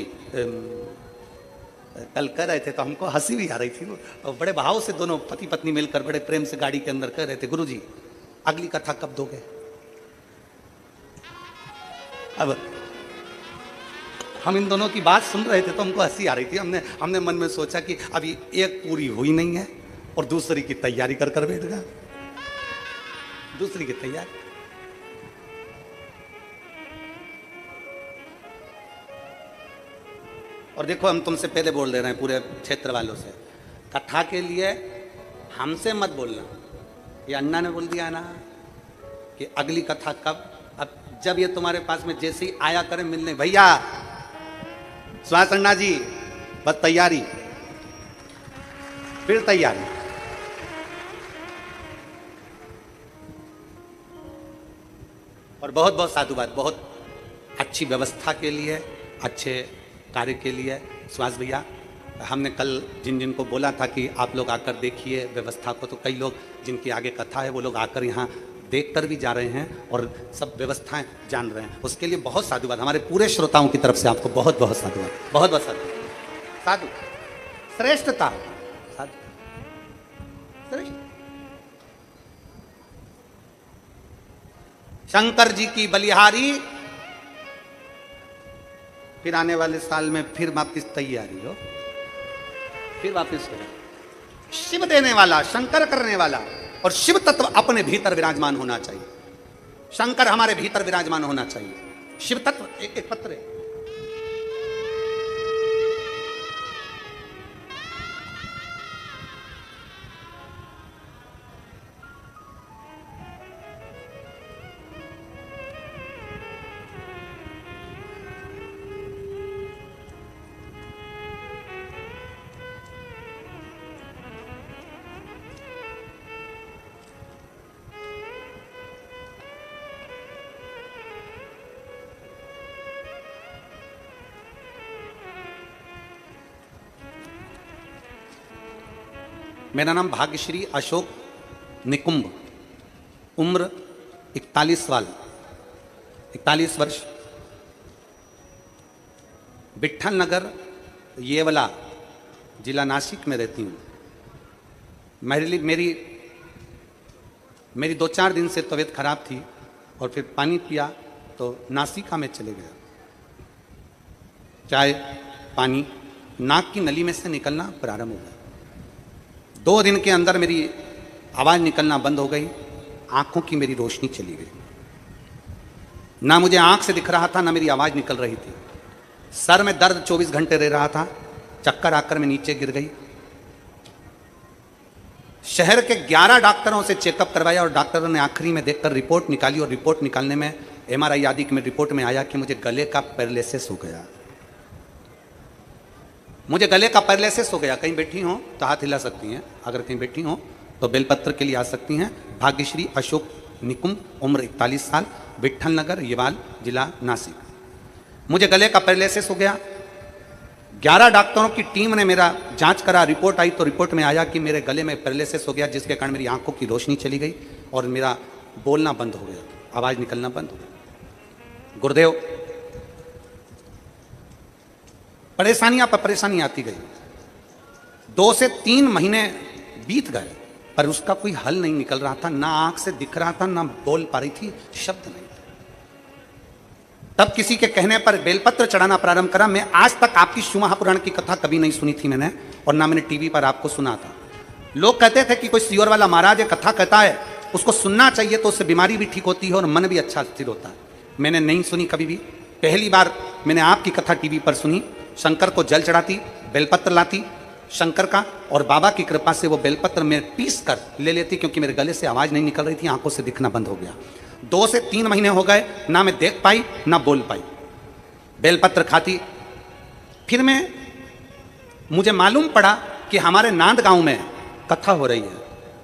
कल कह रहे थे तो हमको हंसी भी आ रही थी, और बड़े भाव से दोनों पति पत्नी मिलकर बड़े प्रेम से गाड़ी के अंदर कह रहे थे, गुरु जी अगली कथा कब दोगे? अब हम इन दोनों की बात सुन रहे थे तो हमको हंसी आ रही थी। हमने मन में सोचा कि अभी एक पूरी हुई नहीं है और दूसरी की तैयारी कर कर बैठ गया, दूसरी की तैयारी। और देखो हम तुमसे पहले बोल दे रहे हैं पूरे क्षेत्र वालों से, कथा के लिए हमसे मत बोलना, ये अन्ना ने बोल दिया ना कि अगली कथा कब। अब जब ये तुम्हारे पास में जैसे ही आया करें मिलने, भैया सुहास अन्ना जी बस तैयारी, फिर तैयारी। और बहुत बहुत साधुवाद, बहुत अच्छी व्यवस्था के लिए, अच्छे कार्य के लिए सुहास भैया। हमने कल जिन जिन को बोला था कि आप लोग आकर देखिए व्यवस्था को, तो कई लोग जिनकी आगे कथा है वो लोग आकर यहाँ देखकर भी जा रहे हैं और सब व्यवस्थाएं जान रहे हैं। उसके लिए बहुत साधुवाद, हमारे पूरे श्रोताओं की तरफ से आपको बहुत बहुत साधुवाद, बहुत बहुत साधुवाद। साधु श्रेष्ठता, साधु श्रेष्ठ। शंकर जी की बलिहारी, फिर आने वाले साल में फिर वापिस तैयारी हो, फिर वापिस हो। शिव देने वाला, शंकर करने वाला, और शिव तत्व अपने भीतर विराजमान होना चाहिए। शंकर हमारे भीतर विराजमान होना चाहिए, शिव तत्व एक पत्र है। मेरा नाम भाग्यश्री अशोक निकुंभ, उम्र 41 साल, 41 वर्ष, विट्ठल नगर येवला जिला नासिक में रहती हूँ। मेरी 2-4 दिन से तबीयत खराब थी और फिर पानी पिया तो नासिका में चले गया। चाय पानी नाक की नली में से निकलना प्रारंभ हो गया। 2 दिन के अंदर मेरी आवाज़ निकलना बंद हो गई, आंखों की मेरी रोशनी चली गई, ना मुझे आंख से दिख रहा था ना मेरी आवाज़ निकल रही थी। सर में दर्द 24 घंटे रह रहा था, चक्कर आकर मैं नीचे गिर गई। शहर के 11 डॉक्टरों से चेकअप करवाया और डॉक्टरों ने आखिरी में देखकर रिपोर्ट निकाली, और रिपोर्ट निकालने में MRI आदि की रिपोर्ट में आया कि मुझे गले का पैरालिसिस हो गया। मुझे गले का पैरालिसिस हो गया। कहीं बैठी हो तो हाथ हिला सकती हैं, अगर कहीं बैठी हो तो बेलपत्र के लिए आ सकती हैं। भाग्यश्री अशोक निकुंभ, उम्र 41 साल, विट्ठल नगर येवाल जिला नासिक। मुझे गले का पैरालिसिस हो गया। 11 डॉक्टरों की टीम ने मेरा जांच करा, रिपोर्ट आई तो रिपोर्ट में आया कि मेरे गले में पैरालिसिस हो गया, जिसके कारण मेरी आंखों की रोशनी चली गई और मेरा बोलना बंद हो गया, आवाज़ निकलना बंद हो गया। गुरुदेव, परेशानियां पर परेशानी आती गई। 2 से 3 महीने बीत गए, पर उसका कोई हल नहीं निकल रहा था, ना आंख से दिख रहा था, ना बोल पा रही थी, शब्द नहीं थे। तब किसी के कहने पर बेलपत्र चढ़ाना प्रारंभ करा। मैं आज तक आपकी शिव महापुराण की कथा कभी नहीं सुनी थी मैंने, और ना मैंने टीवी पर आपको सुना था। लोग कहते थे कि कोई सियोर वाला महाराज कथा कहता है, उसको सुनना चाहिए, तो उससे बीमारी भी ठीक होती है और मन भी अच्छा स्थिर होता है। मैंने नहीं सुनी कभी भी, पहली बार मैंने आपकी कथा टीवी पर सुनी। शंकर को जल चढ़ाती, बेलपत्र लाती शंकर का, और बाबा की कृपा से वो बेलपत्र में पीस कर ले लेती, क्योंकि मेरे गले से आवाज़ नहीं निकल रही थी, आंखों से दिखना बंद हो गया। 2 से 3 महीने हो गए, ना मैं देख पाई ना बोल पाई। बेलपत्र खाती। फिर मुझे मालूम पड़ा कि हमारे नांद गांव में कथा हो रही है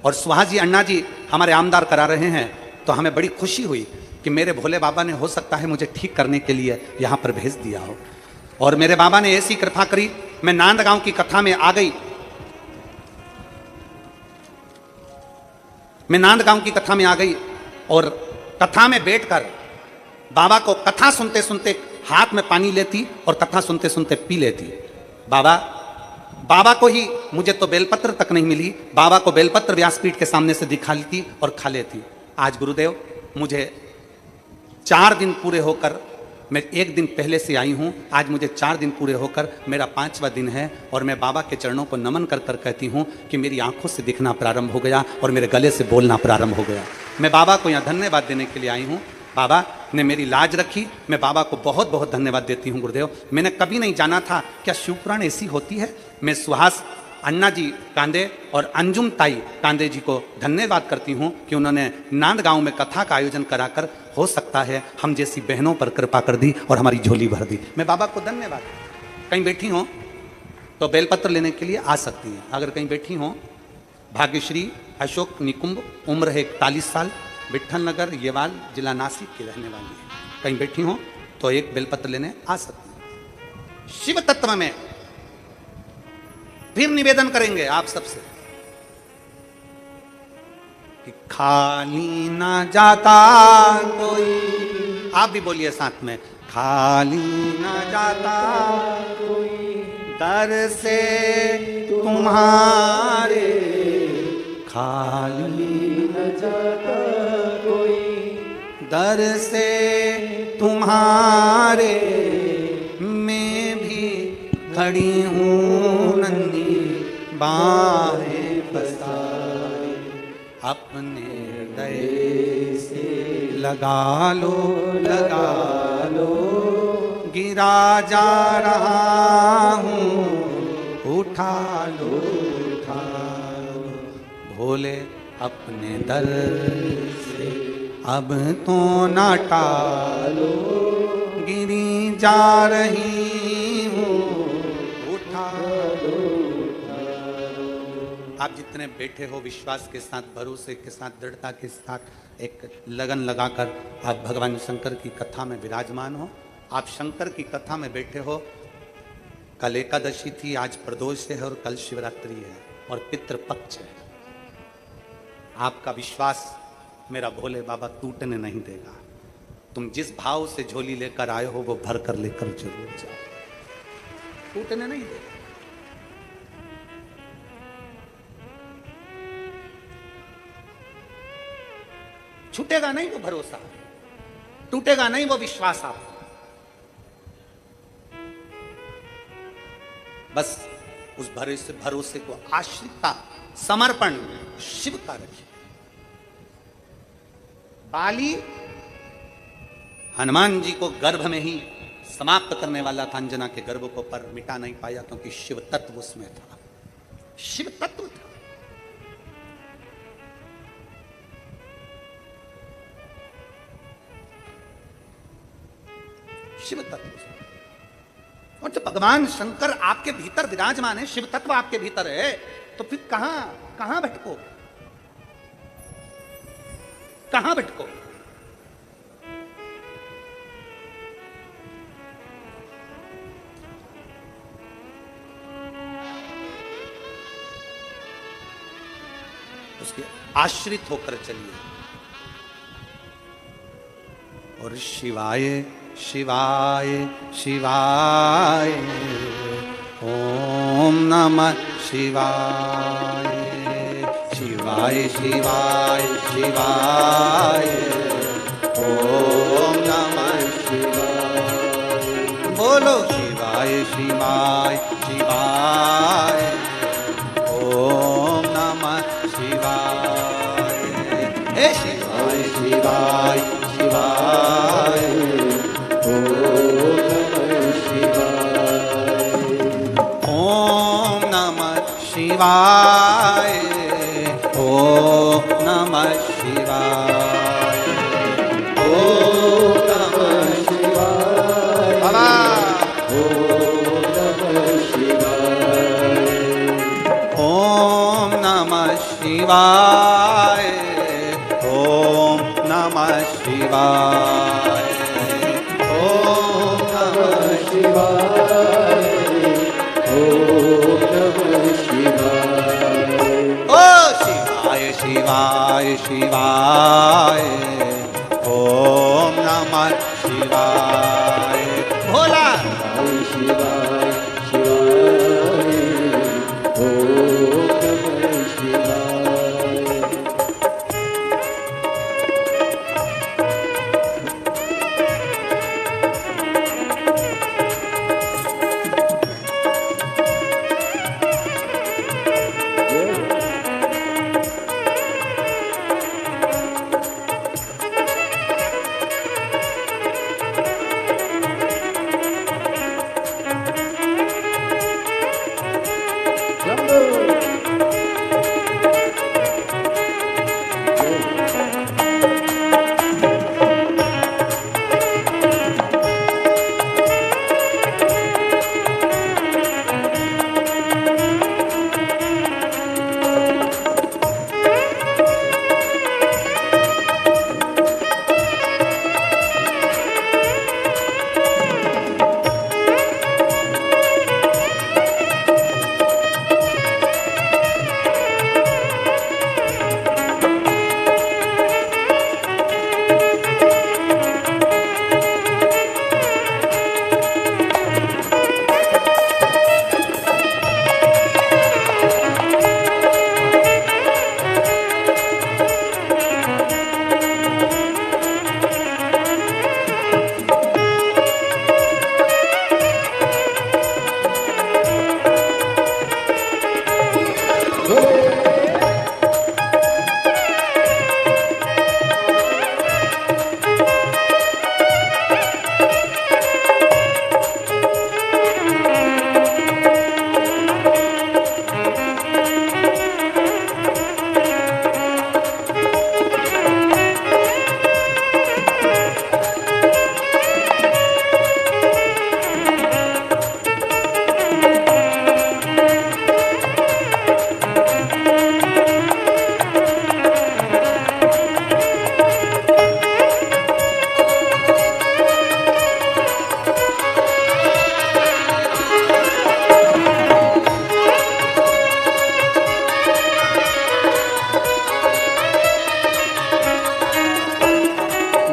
और सुहास जी अन्ना जी हमारे आमदार करा रहे हैं, तो हमें बड़ी खुशी हुई कि मेरे भोले बाबा ने हो सकता है मुझे ठीक करने के लिए यहाँ पर भेज दिया हो। और मेरे बाबा ने ऐसी कृपा करी, मैं नांद गांव की कथा में आ गई। मैं नांद गांव की कथा में आ गई और कथा में बैठकर बाबा को कथा सुनते सुनते हाथ में पानी लेती और कथा सुनते सुनते पी लेती। बाबा को ही, मुझे तो बेलपत्र तक नहीं मिली, बाबा को बेलपत्र व्यासपीठ के सामने से दिखा लेती और खा लेती। आज गुरुदेव मुझे 4 दिन पूरे होकर, मैं 1 दिन पहले से आई हूँ, आज मुझे 4 दिन पूरे होकर मेरा 5वां दिन है, और मैं बाबा के चरणों को नमन कर कर कहती हूँ कि मेरी आंखों से दिखना प्रारंभ हो गया और मेरे गले से बोलना प्रारंभ हो गया। मैं बाबा को यहाँ धन्यवाद देने के लिए आई हूँ। बाबा ने मेरी लाज रखी, मैं बाबा को बहुत बहुत धन्यवाद देती हूँ गुरुदेव। मैंने कभी नहीं जाना था क्या शिवपुराण ऐसी होती है। मैं सुहास अन्ना जी कांदे और अंजुम ताई कांदे जी को धन्यवाद करती हूँ कि उन्होंने नांद गांव में कथा का आयोजन कराकर, हो सकता है हम जैसी बहनों पर कृपा कर दी और हमारी झोली भर दी। मैं बाबा को धन्यवाद। कहीं बैठी हो तो बेलपत्र लेने के लिए आ सकती हैं। अगर कहीं बैठी हो, भाग्यश्री अशोक निकुंभ, उम्र है 41 साल, विट्ठल नगर येवाल, जिला नासिक की रहने वाली है। कहीं बैठी हो तो एक बेलपत्र लेने आ सकती हैं। शिव तत्व में फिर निवेदन करेंगे आप सबसे कि खाली ना जाता कोई, आप भी बोलिए साथ में, खाली ना जाता कोई दर से तुम्हारे, खाली न जाता कोई दर से तुम्हारे, मैं भी खड़ी हूँ नन्ही बाहें पसारे, अपने हृदय से लगा लो गिरा जा रहा हूँ, उठा लो भोले अपने दर से, अब तो ना टालो, गिरी जा रही हूँ, उठा लो। आप जितने बैठे हो विश्वास के साथ, भरोसे के साथ, दृढ़ता के साथ, एक लगन लगाकर आप भगवान शंकर की कथा में विराजमान हो। आप शंकर की कथा में बैठे हो। कल एकादशी थी, आज प्रदोष है और कल शिवरात्रि है और पितृपक्ष है। आपका विश्वास मेरा भोले बाबा टूटने नहीं देगा। तुम जिस भाव से झोली लेकर आए हो वो भर कर लेकर जरूर जाओ, टूटने नहीं देगा। छूटेगा नहीं वो भरोसा, टूटेगा नहीं वो विश्वास। आप बस उस भरोसे को, आश्रितता, समर्पण शिव का रखिए। बाली हनुमान जी को गर्भ में ही समाप्त करने वाला था, अंजना के गर्भ को, पर मिटा नहीं पाया क्योंकि शिव तत्व उसमें था। शिव तत्व था। शिव तत्व। और जब भगवान शंकर आपके भीतर विराजमान है, शिव तत्व आपके भीतर है, तो फिर कहां भटको, कहां भटको। उसके आश्रित होकर चलिए। और शिवाय शिवाय शिवाय, ओम नमः शिवाय, शिवाय शिवाय शिवाय शिवाय ओम नमः शिवाय। बोलो शिवाय शिवाय शिवाय ओम नमः शिवाय। हे शिवाय शिवाय शिवाय ओम नमः शिवाय ओम नमः शिवाय ओम नमः शिवाय बाबा ओम नमः शिवाय ओम नमः शिवाय ओम नमः शिवाय ओ शिवाय शिवाय शिवाय ओम नमः शिवाय। भोला शिवाय शिवाय ओम नमः शिवाय।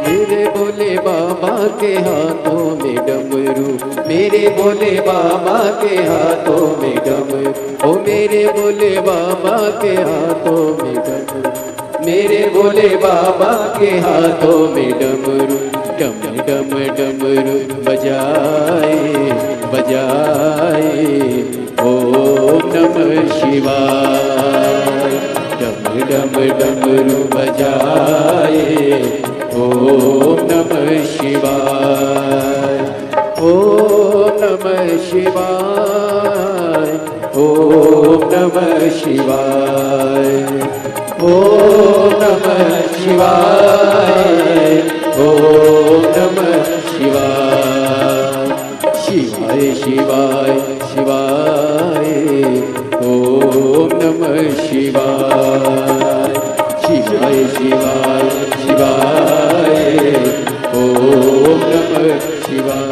मेरे भोले बाबा के हाथों में डमरू, मेरे भोले बाबा के हाथों में डमरू, ओ मेरे भोले बाबा के हाथों में डमरू, मेरे भोले बाबा के हाथों में डमरू, डम डम डमरू बजाए बजाए ओम नमः शिवाय। डम डम डमरू बजाए ओम नमः शिवाय। ओम नमः शिवाय ओम नमः शिवाय। ओम नमः शिवाय ओम नमः शिवाय। शिवाय शिवाय शिवाय ओम नमः शिवाय। शिवाय शिवाय शिवाय ओम नमः शिवाय।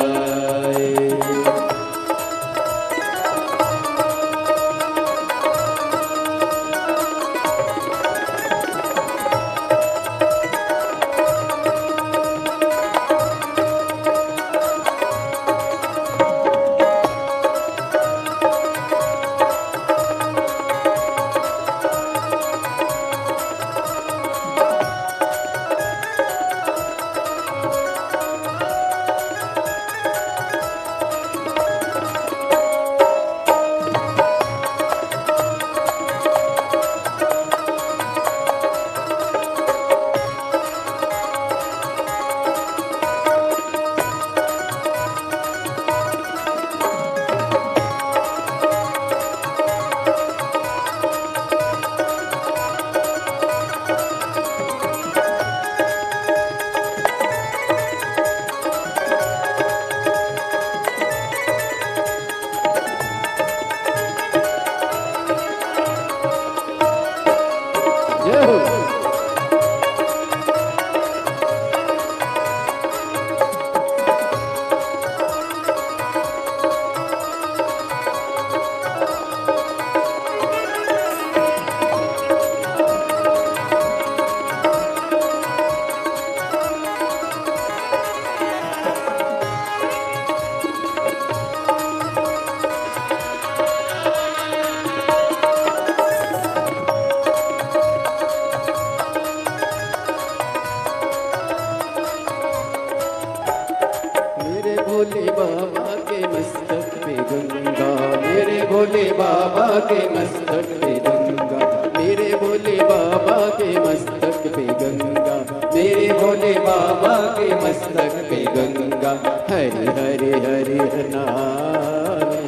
बाबा के मस्तक पे गंगा, मेरे भोले बाबा के मस्तक पे गंगा, मेरे भोले बाबा के मस्तक पे गंगा, मेरे भोले बाबा के मस्तक पे गंगा। हरे हरे हरे नहाए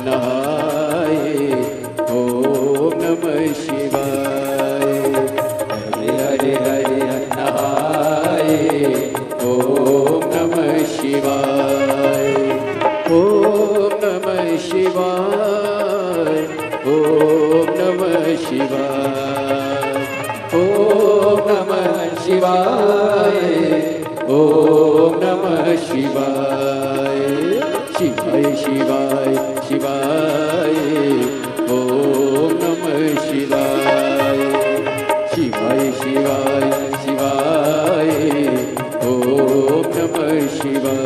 नहाए ओम नमः शिवाय। हरे हरे हरे नहाए ओम नमः शिवाय। ओम नमः शिवाय। ओम नमः शिवाय। ओम नमः शिवाय। ओम नमः शिवाय। शिवाय शिवाय शिवाय ओम नमः शिवाय। शिवाय शिवाय शिवाय ओम नमः शिवाय।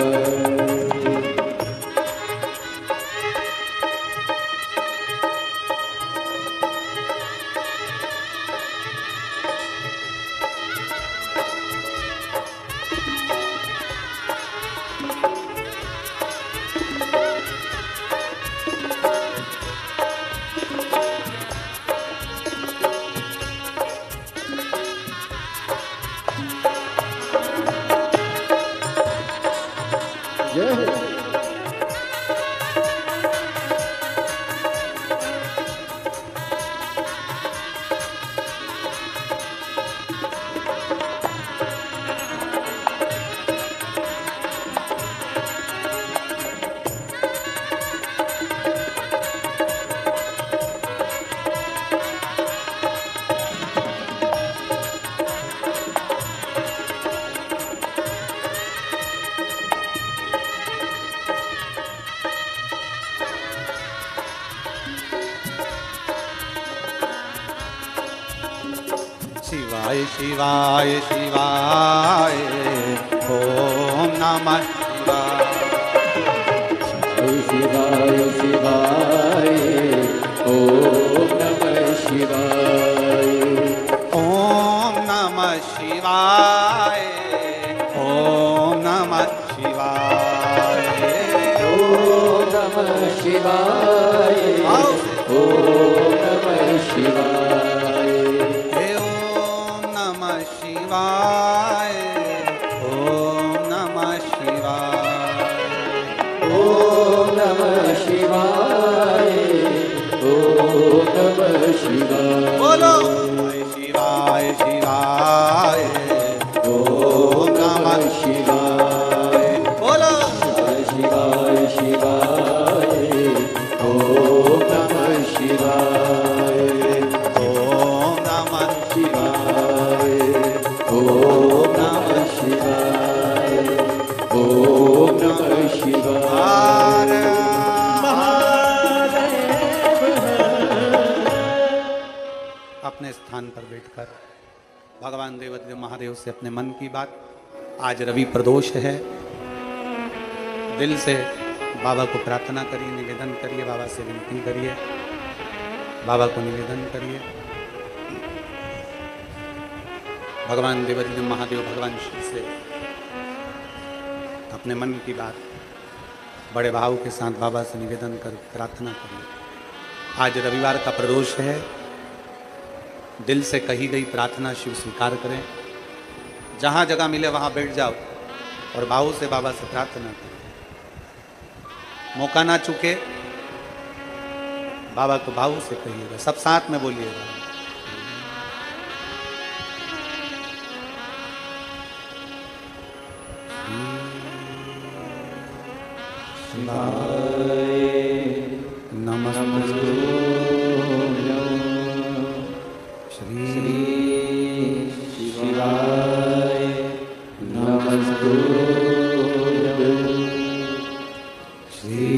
जय हो। शिवाय शिवाय शिवाय ओम नमः शिवाय। शिवाय शिवाय ओम नमः शिवाय। ओम नमः शिवाय। ओम नमः शिवाय। ओम नमः शिवाय। ओम नमः शिवाय। हे ओम नमः शिवाय। ओम नमः शिवाय। ओम नमः शिवाय। ओम नमः शिवाय। बोलो शिवाय शिवाय ओम नमः शिवाय। बोलो शिवाय शिवाय ओम नमः शिवाय। ओम नमः शिवाय। ओम नमः शिवाय। ओम नमः शिवाय। अपने स्थान पर बैठकर भगवान देवाधिदेव महादेव से अपने मन की बात। आज रवि प्रदोष है, दिल से बाबा को प्रार्थना करिए, निवेदन करिए, बाबा से विनती करिए, बाबा को निवेदन करिए। भगवान देवाधिदेव महादेव भगवान शिव से अपने मन की बात बड़े भाव के साथ बाबा से निवेदन कर प्रार्थना करिए। आज रविवार का प्रदोष है, दिल से कही गई प्रार्थना शिव स्वीकार करें। जहाँ जगह मिले वहाँ बैठ जाओ और भाव से बाबा से प्रार्थना करें। मौका ना चुके, बाबा को भाव से कहिएगा, सब साथ में बोलिएगा। नमस्ते श्री शिवाय नमस्ते श्री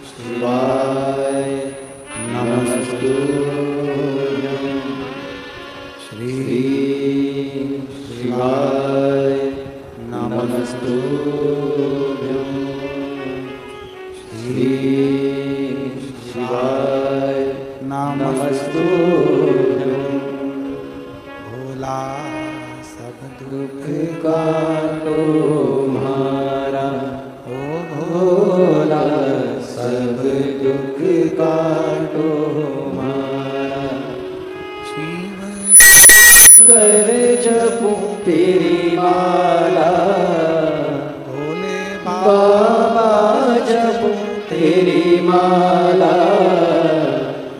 शिवाय नमस्ते श्री शिवाय नमस्ते श्री शिवाय नमस्ते भोला सब दुख का तुम्हारा हो तेरी माला, भोले बाबा जपो तेरी माला,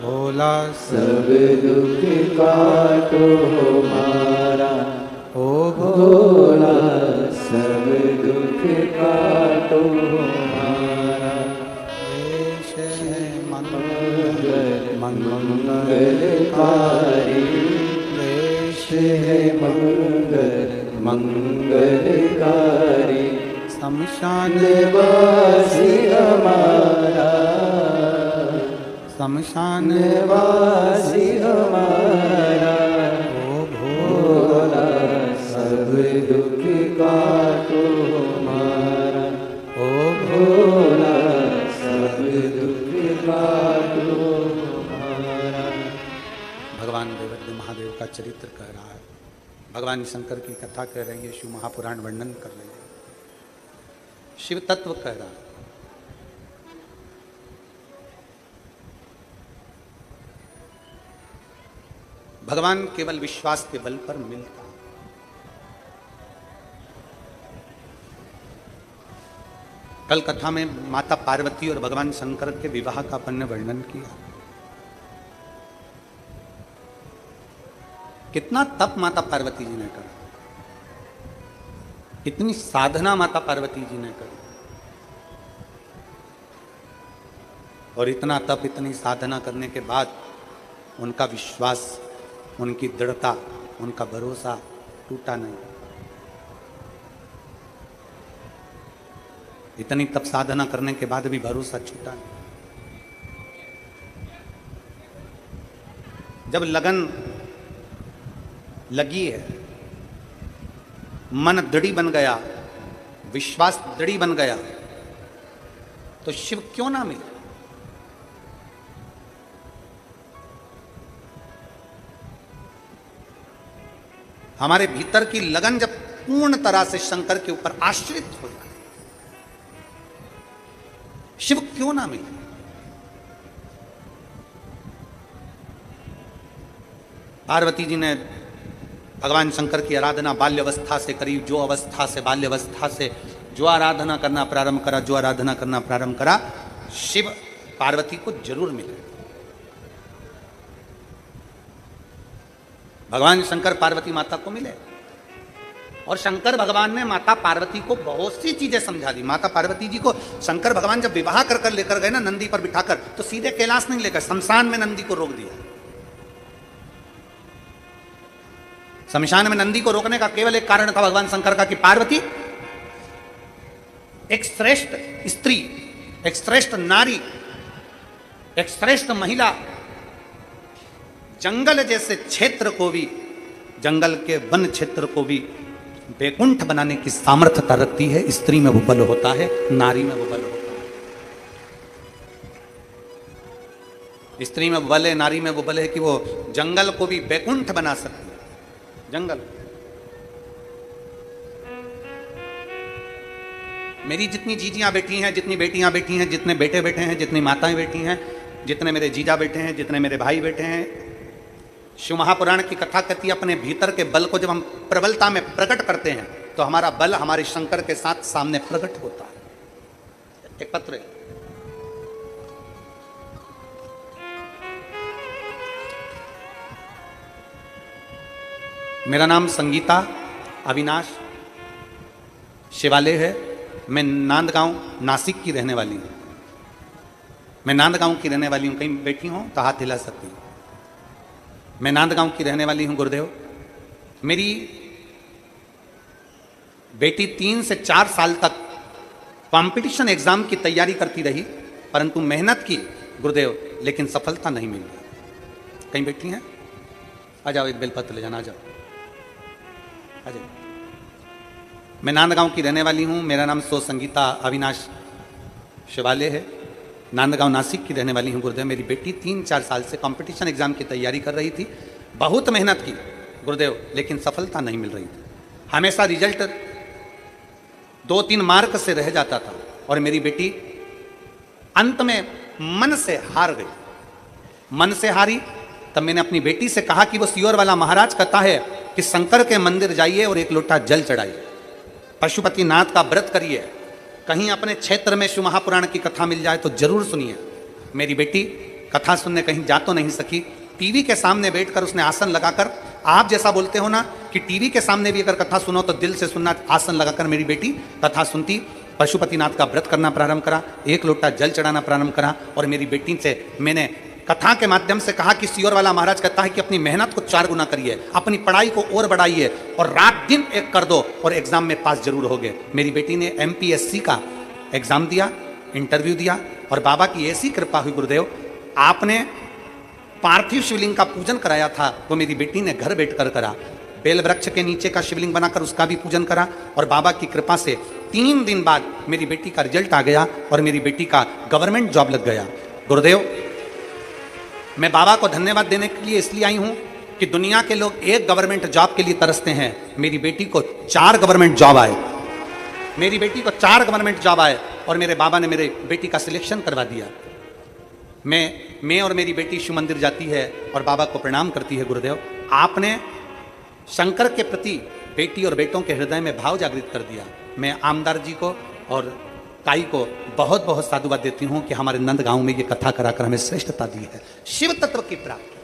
भोला सब दुख काटो हमारा, ओ भोला सब दुख काटो हमारा। देश है मंगलकारी, देश है मंगलकारी, शमशान निवासी हमारा, शमशान निवासी हमारा, ओ भोला सब दुख काटो हमारा, ओ भोला सब दुख काटो हमारा। भगवान देवज्ञ महादेव का चरित्र कह रहा है, भगवान शंकर की कथा कह रहे हैं, ये शिव महापुराण वर्णन कर रहे हैं, शिव तत्व कह रहा है। भगवान केवल विश्वास के बल पर मिलता। कल कथा में माता पार्वती और भगवान शंकर के विवाह का अपन ने वर्णन किया। कितना तप माता पार्वती जी ने करा, कितनी साधना माता पार्वती जी ने करी, और इतना तप इतनी साधना करने के बाद उनका विश्वास, उनकी दृढ़ता, उनका भरोसा टूटा नहीं। इतनी तप साधना करने के बाद भी भरोसा छूटा नहीं। जब लगन लगी है, मन दृढ़ी बन गया, विश्वास दृढ़ी बन गया, तो शिव क्यों ना मिले। हमारे भीतर की लगन जब पूर्ण तरह से शंकर के ऊपर आश्रित हो जाए, शिव क्यों ना मिले। पार्वती जी ने भगवान शंकर की आराधना बाल्यावस्था से करी। जो अवस्था से, बाल्यावस्था से जो आराधना करना प्रारंभ करा, जो आराधना करना प्रारंभ करा, शिव पार्वती को जरूर मिले। भगवान शंकर पार्वती माता को मिले, और शंकर भगवान ने माता पार्वती को बहुत सी चीजें समझा दी। माता पार्वती जी को शंकर भगवान जब विवाह कर कर लेकर गए ना नंदी पर बिठाकर, तो सीधे कैलाश नहीं लेकर, शमशान में नंदी को रोक दिया। शमशान में नंदी को रोकने का केवल एक कारण था भगवान शंकर का, कि पार्वती एक श्रेष्ठ स्त्री, एक श्रेष्ठ नारी, एक श्रेष्ठ महिला, जंगल जैसे क्षेत्र को भी, जंगल के वन क्षेत्र को भी वैकुंठ बनाने की सामर्थ्यता रखती है। स्त्री में वो बल होता है, नारी में वो बल होता है। स्त्री में वो बल है, नारी में वो बल है कि वो जंगल को भी वैकुंठ बना सकती है। जंगल, मेरी जितनी जीजियां बैठी हैं, जितनी बेटियां बैठी हैं, जितने बेटे बैठे हैं, जितनी माताएं बैठी हैं, जितने मेरे जीजा बैठे हैं, जितने मेरे भाई बैठे हैं, शिव महापुराण की कथा कहती है, अपने भीतर के बल को जब हम प्रबलता में प्रकट करते हैं, तो हमारा बल हमारे शंकर के साथ सामने प्रकट होता है। एक पत्र, मेरा नाम संगीता अविनाश शिवालय है। मैं नांदगांव नासिक की रहने वाली हूँ। मैं नांदगांव की रहने वाली हूँ। कहीं बैठी हूँ तो हाथ हिला सकती हूँ। मैं नांदगांव की रहने वाली हूँ गुरुदेव। मेरी बेटी 3 से 4 साल तक कंपटीशन एग्जाम की तैयारी करती रही, परंतु मेहनत की गुरुदेव, लेकिन सफलता नहीं मिली। कहीं बैठी हैं? आ जाओ, एक बेलपत्र ले जाना, आ जाओ, आ जाओ। मैं नांदगांव की रहने वाली हूँ। मेरा नाम संगीता अविनाश शिवालय है। नांदगांव नासिक की रहने वाली हूँ गुरुदेव। मेरी बेटी 3-4 साल से कंपटीशन एग्जाम की तैयारी कर रही थी। बहुत मेहनत की गुरुदेव, लेकिन सफलता नहीं मिल रही थी। हमेशा रिजल्ट 2-3 मार्क से रह जाता था, और मेरी बेटी अंत में मन से हार गई। मन से हारी, तब मैंने अपनी बेटी से कहा कि वो सियोर वाला महाराज कहता है कि शंकर के मंदिर जाइए और एक लोटा जल चढ़ाइए, पशुपतिनाथ का व्रत करिए, कहीं अपने क्षेत्र में शिव महापुराण की कथा मिल जाए तो जरूर सुनिए। मेरी बेटी कथा सुनने कहीं जा तो नहीं सकी, टीवी के सामने बैठकर उसने आसन लगाकर, आप जैसा बोलते हो ना कि टीवी के सामने भी अगर कथा सुनो तो दिल से सुनना, आसन लगाकर मेरी बेटी कथा सुनती, पशुपतिनाथ का व्रत करना प्रारंभ करा, एक लोटा जल चढ़ाना प्रारंभ करा। और मेरी बेटी से मैंने कथा के माध्यम से कहा कि सियोर वाला महाराज कहता है कि अपनी मेहनत को 4 गुना करिए, अपनी पढ़ाई को और बढ़ाइए और रात दिन एक कर दो और एग्जाम में पास जरूर होगे। मेरी बेटी ने MPSC का एग्जाम दिया, इंटरव्यू दिया और बाबा की ऐसी कृपा हुई गुरुदेव, आपने पार्थिव शिवलिंग का पूजन कराया था वो मेरी बेटी ने घर बैठकर करा। बेल वृक्ष के नीचे का शिवलिंग बनाकर उसका भी पूजन करा और बाबा की कृपा से 3 दिन बाद मेरी बेटी का रिजल्ट आ गया और मेरी बेटी का गवर्नमेंट जॉब लग गया। गुरुदेव, मैं बाबा को धन्यवाद देने के लिए इसलिए आई हूं कि दुनिया के लोग एक गवर्नमेंट जॉब के लिए तरसते हैं, मेरी बेटी को 4 गवर्नमेंट जॉब आए, मेरी बेटी को 4 गवर्नमेंट जॉब आए और मेरे बाबा ने मेरे बेटी का सिलेक्शन करवा दिया। मैं और मेरी बेटी शिव मंदिर जाती है और बाबा को प्रणाम करती है। गुरुदेव, आपने शंकर के प्रति बेटी और बेटों के हृदय में भाव जागृत कर दिया। मैं आमदार जी को और ताई को बहुत बहुत साधुवाद देती हूं कि हमारे नंद गांव में ये कथा कराकर हमें श्रेष्ठता दी है। शिव तत्व की प्राप्ति,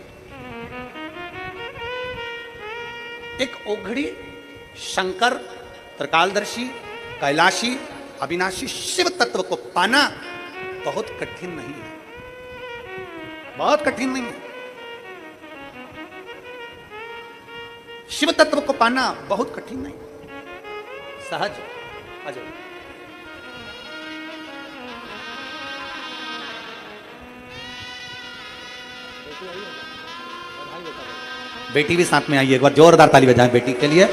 एक ओघड़ी शंकर, त्रिकालदर्शी, कैलाशी, अविनाशी शिव तत्व को पाना बहुत कठिन नहीं है, बहुत कठिन नहीं है। शिव तत्व को पाना बहुत कठिन नहीं, सहज। आ जाओ। बेटी भी साथ में आई है, एक बार जोरदार ताली बजाएं बेटी के लिए।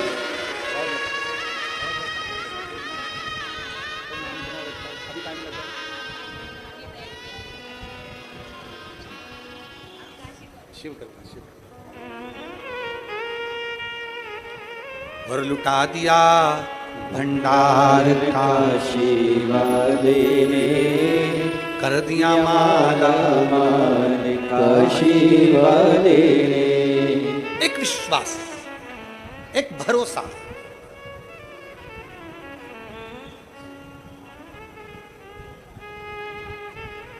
शिव करता शिव और लुटा दिया भंडार का काशी ने कर दिया माला काशी वाले ने। एक विश्वास, एक भरोसा,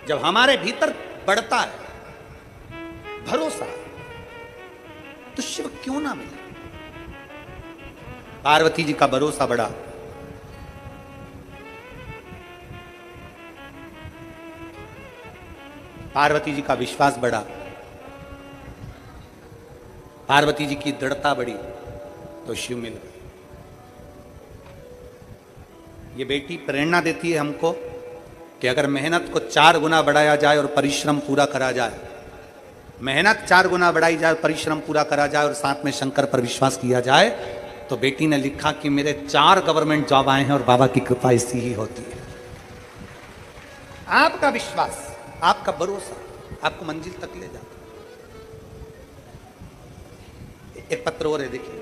जब हमारे भीतर बढ़ता है भरोसा, तो शिव क्यों ना मिले। पार्वती जी का भरोसा बढ़ा, पार्वती जी का विश्वास बढ़ा, पार्वती जी की दृढ़ता बढ़ी तो शिव मिल गए। ये बेटी प्रेरणा देती है हमको कि अगर मेहनत को 4 गुना बढ़ाया जाए और परिश्रम पूरा करा जाए, मेहनत 4 गुना बढ़ाई जाए, परिश्रम पूरा करा जाए और साथ में शंकर पर विश्वास किया जाए, तो बेटी ने लिखा कि मेरे 4 गवर्नमेंट जॉब आए हैं और बाबा की कृपा ऐसी ही होती है। आपका विश्वास, आपका भरोसा आपको मंजिल तक ले जाता। एक पत्र और है, देखिए।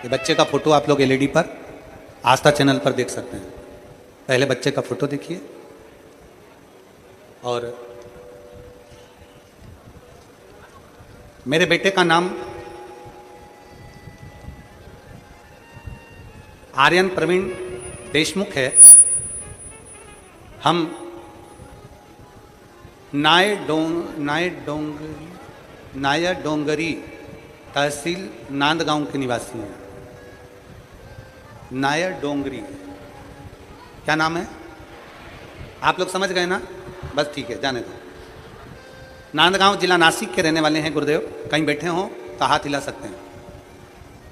ये बच्चे का फोटो आप लोग LED पर आस्था चैनल पर देख सकते हैं। पहले बच्चे का फोटो देखिए और मेरे बेटे का नाम आर्यन प्रवीण देशमुख है। हम नाय डोंगरी तहसील नांदगांव के निवासी हैं। नायर डोंगरी, क्या नाम है? आप लोग समझ गए ना? बस ठीक है, जाने दो। नांदगांव जिला नासिक के रहने वाले हैं गुरुदेव। कहीं बैठे हो तो हाथ हिला सकते हैं।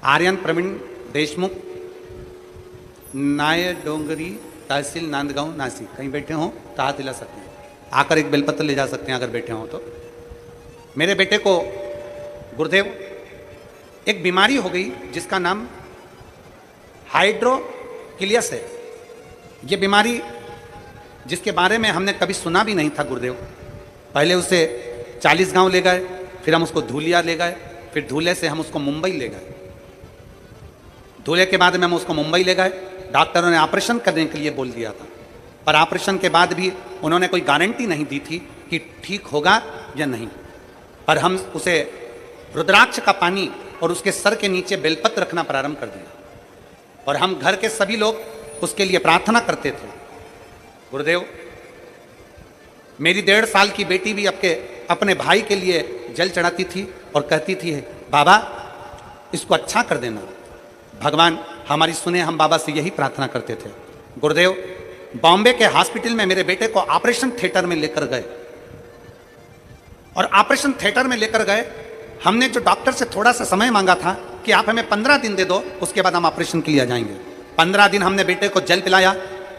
आर्यन प्रवीण देशमुख, नायर डोंगरी तहसील नांदगांव नासिक। कहीं बैठे हो तो हाथ हिला सकते हैं। आकर एक बेलपत्र ले जा सकते हैं अगर बैठे हों तो। मेरे बेटे को गुरुदेव एक बीमारी हो गई जिसका नाम हाइड्रोकिलियस है। ये बीमारी जिसके बारे में हमने कभी सुना भी नहीं था गुरुदेव। पहले उसे 40 गांव ले गए, फिर हम उसको धूलिया ले गए, फिर धूले से हम उसको मुंबई ले गए। धूले के बाद में हम उसको मुंबई ले गए। डॉक्टरों ने ऑपरेशन करने के लिए बोल दिया था, पर ऑपरेशन के बाद भी उन्होंने कोई गारंटी नहीं दी थी कि ठीक होगा या नहीं। पर हम उसे रुद्राक्ष का पानी और उसके सर के नीचे बेलपत्र रखना प्रारंभ कर दिया, और हम घर के सभी लोग उसके लिए प्रार्थना करते थे। गुरुदेव, मेरी 1.5 साल की बेटी भी अपने भाई के लिए जल चढ़ाती थी और कहती थी, बाबा इसको अच्छा कर देना। भगवान हमारी सुने, हम बाबा से यही प्रार्थना करते थे। गुरुदेव, बॉम्बे के हॉस्पिटल में मेरे बेटे को ऑपरेशन थिएटर में लेकर गए, और ऑपरेशन थिएटर में लेकर गए। हमने जो डॉक्टर से थोड़ा सा समय मांगा था कि आप हमें 15 दिन दे दो, उसके बाद हम ऑपरेशन के लिए आ जाएंगे। 15 दिन हमने बेटे को जल पिलाया,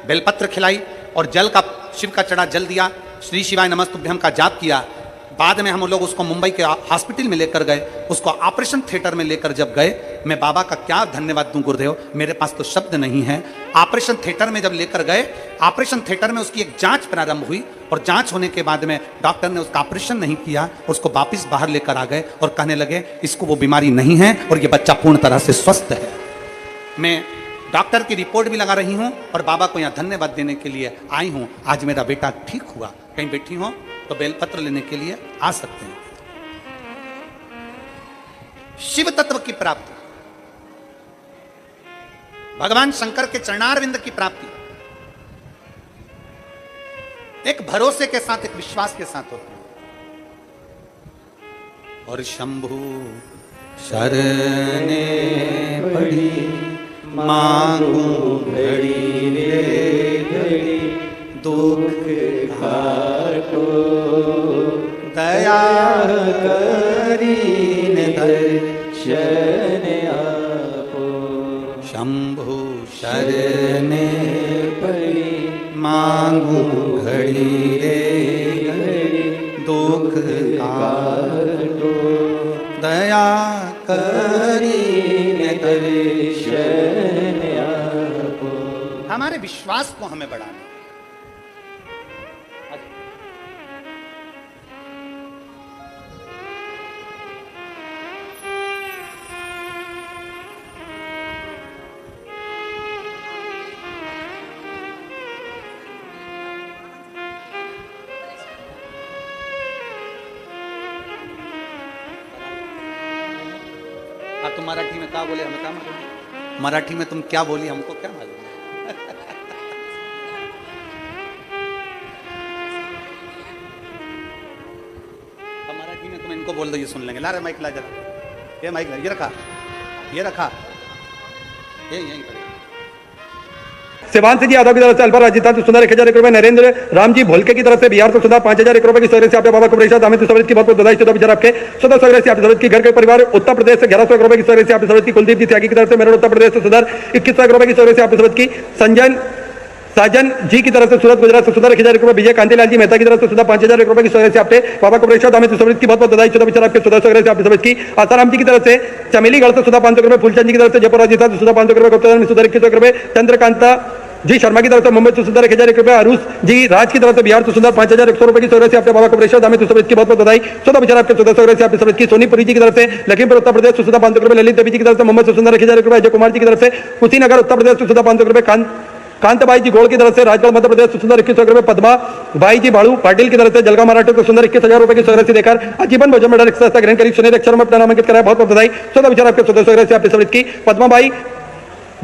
बेलपत्र खिलाई और जल का शिव का चढ़ा जल दिया, श्री शिवाय नमस्तुभ्यम का जाप किया। बाद में हम लोग उसको मुंबई के हॉस्पिटल में लेकर गए, उसको ऑपरेशन थिएटर में लेकर जब गए, मैं बाबा का क्या धन्यवाद दूं गुरुदेव, मेरे पास तो शब्द नहीं है। ऑपरेशन थिएटर में जब लेकर गए, ऑपरेशन थिएटर में उसकी एक जांच प्रारंभ हुई, और जांच होने के बाद में डॉक्टर ने उसका ऑपरेशन नहीं किया, उसको वापस बाहर लेकर आ गए और कहने लगे इसको वो बीमारी नहीं है और ये बच्चा पूर्ण तरह से स्वस्थ है। मैं डॉक्टर की रिपोर्ट भी लगा रही हूं और बाबा को यहाँ धन्यवाद देने के लिए आई हूं। आज मेरा बेटा ठीक हुआ। कहीं बैठी हो तो बेलपत्र लेने के लिए आ सकते हैं। शिव तत्व की प्राप्ति, भगवान शंकर के चरणारविंद की प्राप्ति एक भरोसे के साथ, एक विश्वास के साथ होती है। और शंभु शरणे पड़ी मांगू घड़ी रे घड़ी, दुख काटो दया करीन दर्शन आपो। शंभु शरणे पड़ी मांगू घड़ी रे घड़ी, दुख काटो दया करीन दर्शन आपो। हमारे विश्वास को हमें बढ़ाना। तुम मराठी में क्या बोले हमें क्या मालूम? मराठी में तुम क्या बोली हमको क्या मालूम? मराठी में तुम इनको बोल दो, ये सुन लेंगे। ला रे माइक ला जरा, ये माइक ला, ये रखा, ये रखा, ये यहीं पर। सेवांश जी यादव की तरफ से अल्पा राजस्थान से सुंदर 1000 रुपए, नरेंद्र राम जी भोलके की तरफ से बिहार से सुंदर 5000 रुपए की सहयोग से आपके बाबा को प्रेषित हमें सवरत की बहुत बहुत बधाई। 14 विचार आपके 14 सौ से आप सवरत की घर के परिवार उत्तर प्रदेश से 1100 रुपए की सहयोग से आप सवरत की कुलदीप जी त्यागी की तरफ से मेरठ उत्तर प्रदेश से सुंदर 2100 रुपए की सहयोग से आप सवरत की संजन साजन जी की तरफ से सूरत गुजरात से सुंदर 1000 रुपए, विजय कांतिलाल जी मेहता की तरफ से सुंदर 5000 रुपए की सहयोग से आपने बाबा को प्रेषित हमें सवरत की बहुत बहुत बधाई। 14 विचार आपके 14 सौ से आप सवरत की आसाराम जी की तरफ से चमेलीगढ़ से सुंदर 500 रुपए, फूलचंद जी की तरफ से जयपुर राजस्थान से सुंदर 500 रुपए, गुप्ता में सुंदर 2100 रुपए, चंद्रकांता जी शर्मा की तरफ से मुंबई से सुंदर 1000 रुपए, अरुष जी राज की तरफ से बिहार से सुंदर 5100 रुपए की सहयोग से आपके बाबा को प्रेषित हमें सवरत की बहुत बहुत बधाई। 14 विचार आपके 14 सौ से आपने सवरत की सोनीपुरी जी की तरफ से लखीमपुर उत्तर प्रदेश से सुंदर 500 रुपए, ललित देवी जी की तरफ से मुंबई से सुंदर 1000 रुपए, अजय कुमार जी की तरफ से कुशीनगर उत्तर प्रदेश से सुंदर 500 रुपए, कांतबाई जी गोड़ की तरफ से राजगढ़ मध्य प्रदेश से सुंदर 2100 रुपए, पद्मा भाई जी बाड़ू पाटिल की तरफ से जलगांव महाराष्ट्र को सुंदर 21000 रुपए की सहयोग से देकर आजीवन भोजन मेडल ग्रहण करी सुनील अक्षर में अपना नामांकित कराया, बहुत बहुत बधाई। 14 विचार आपके 14 सौ से आपने सवरत की पद्मा भाई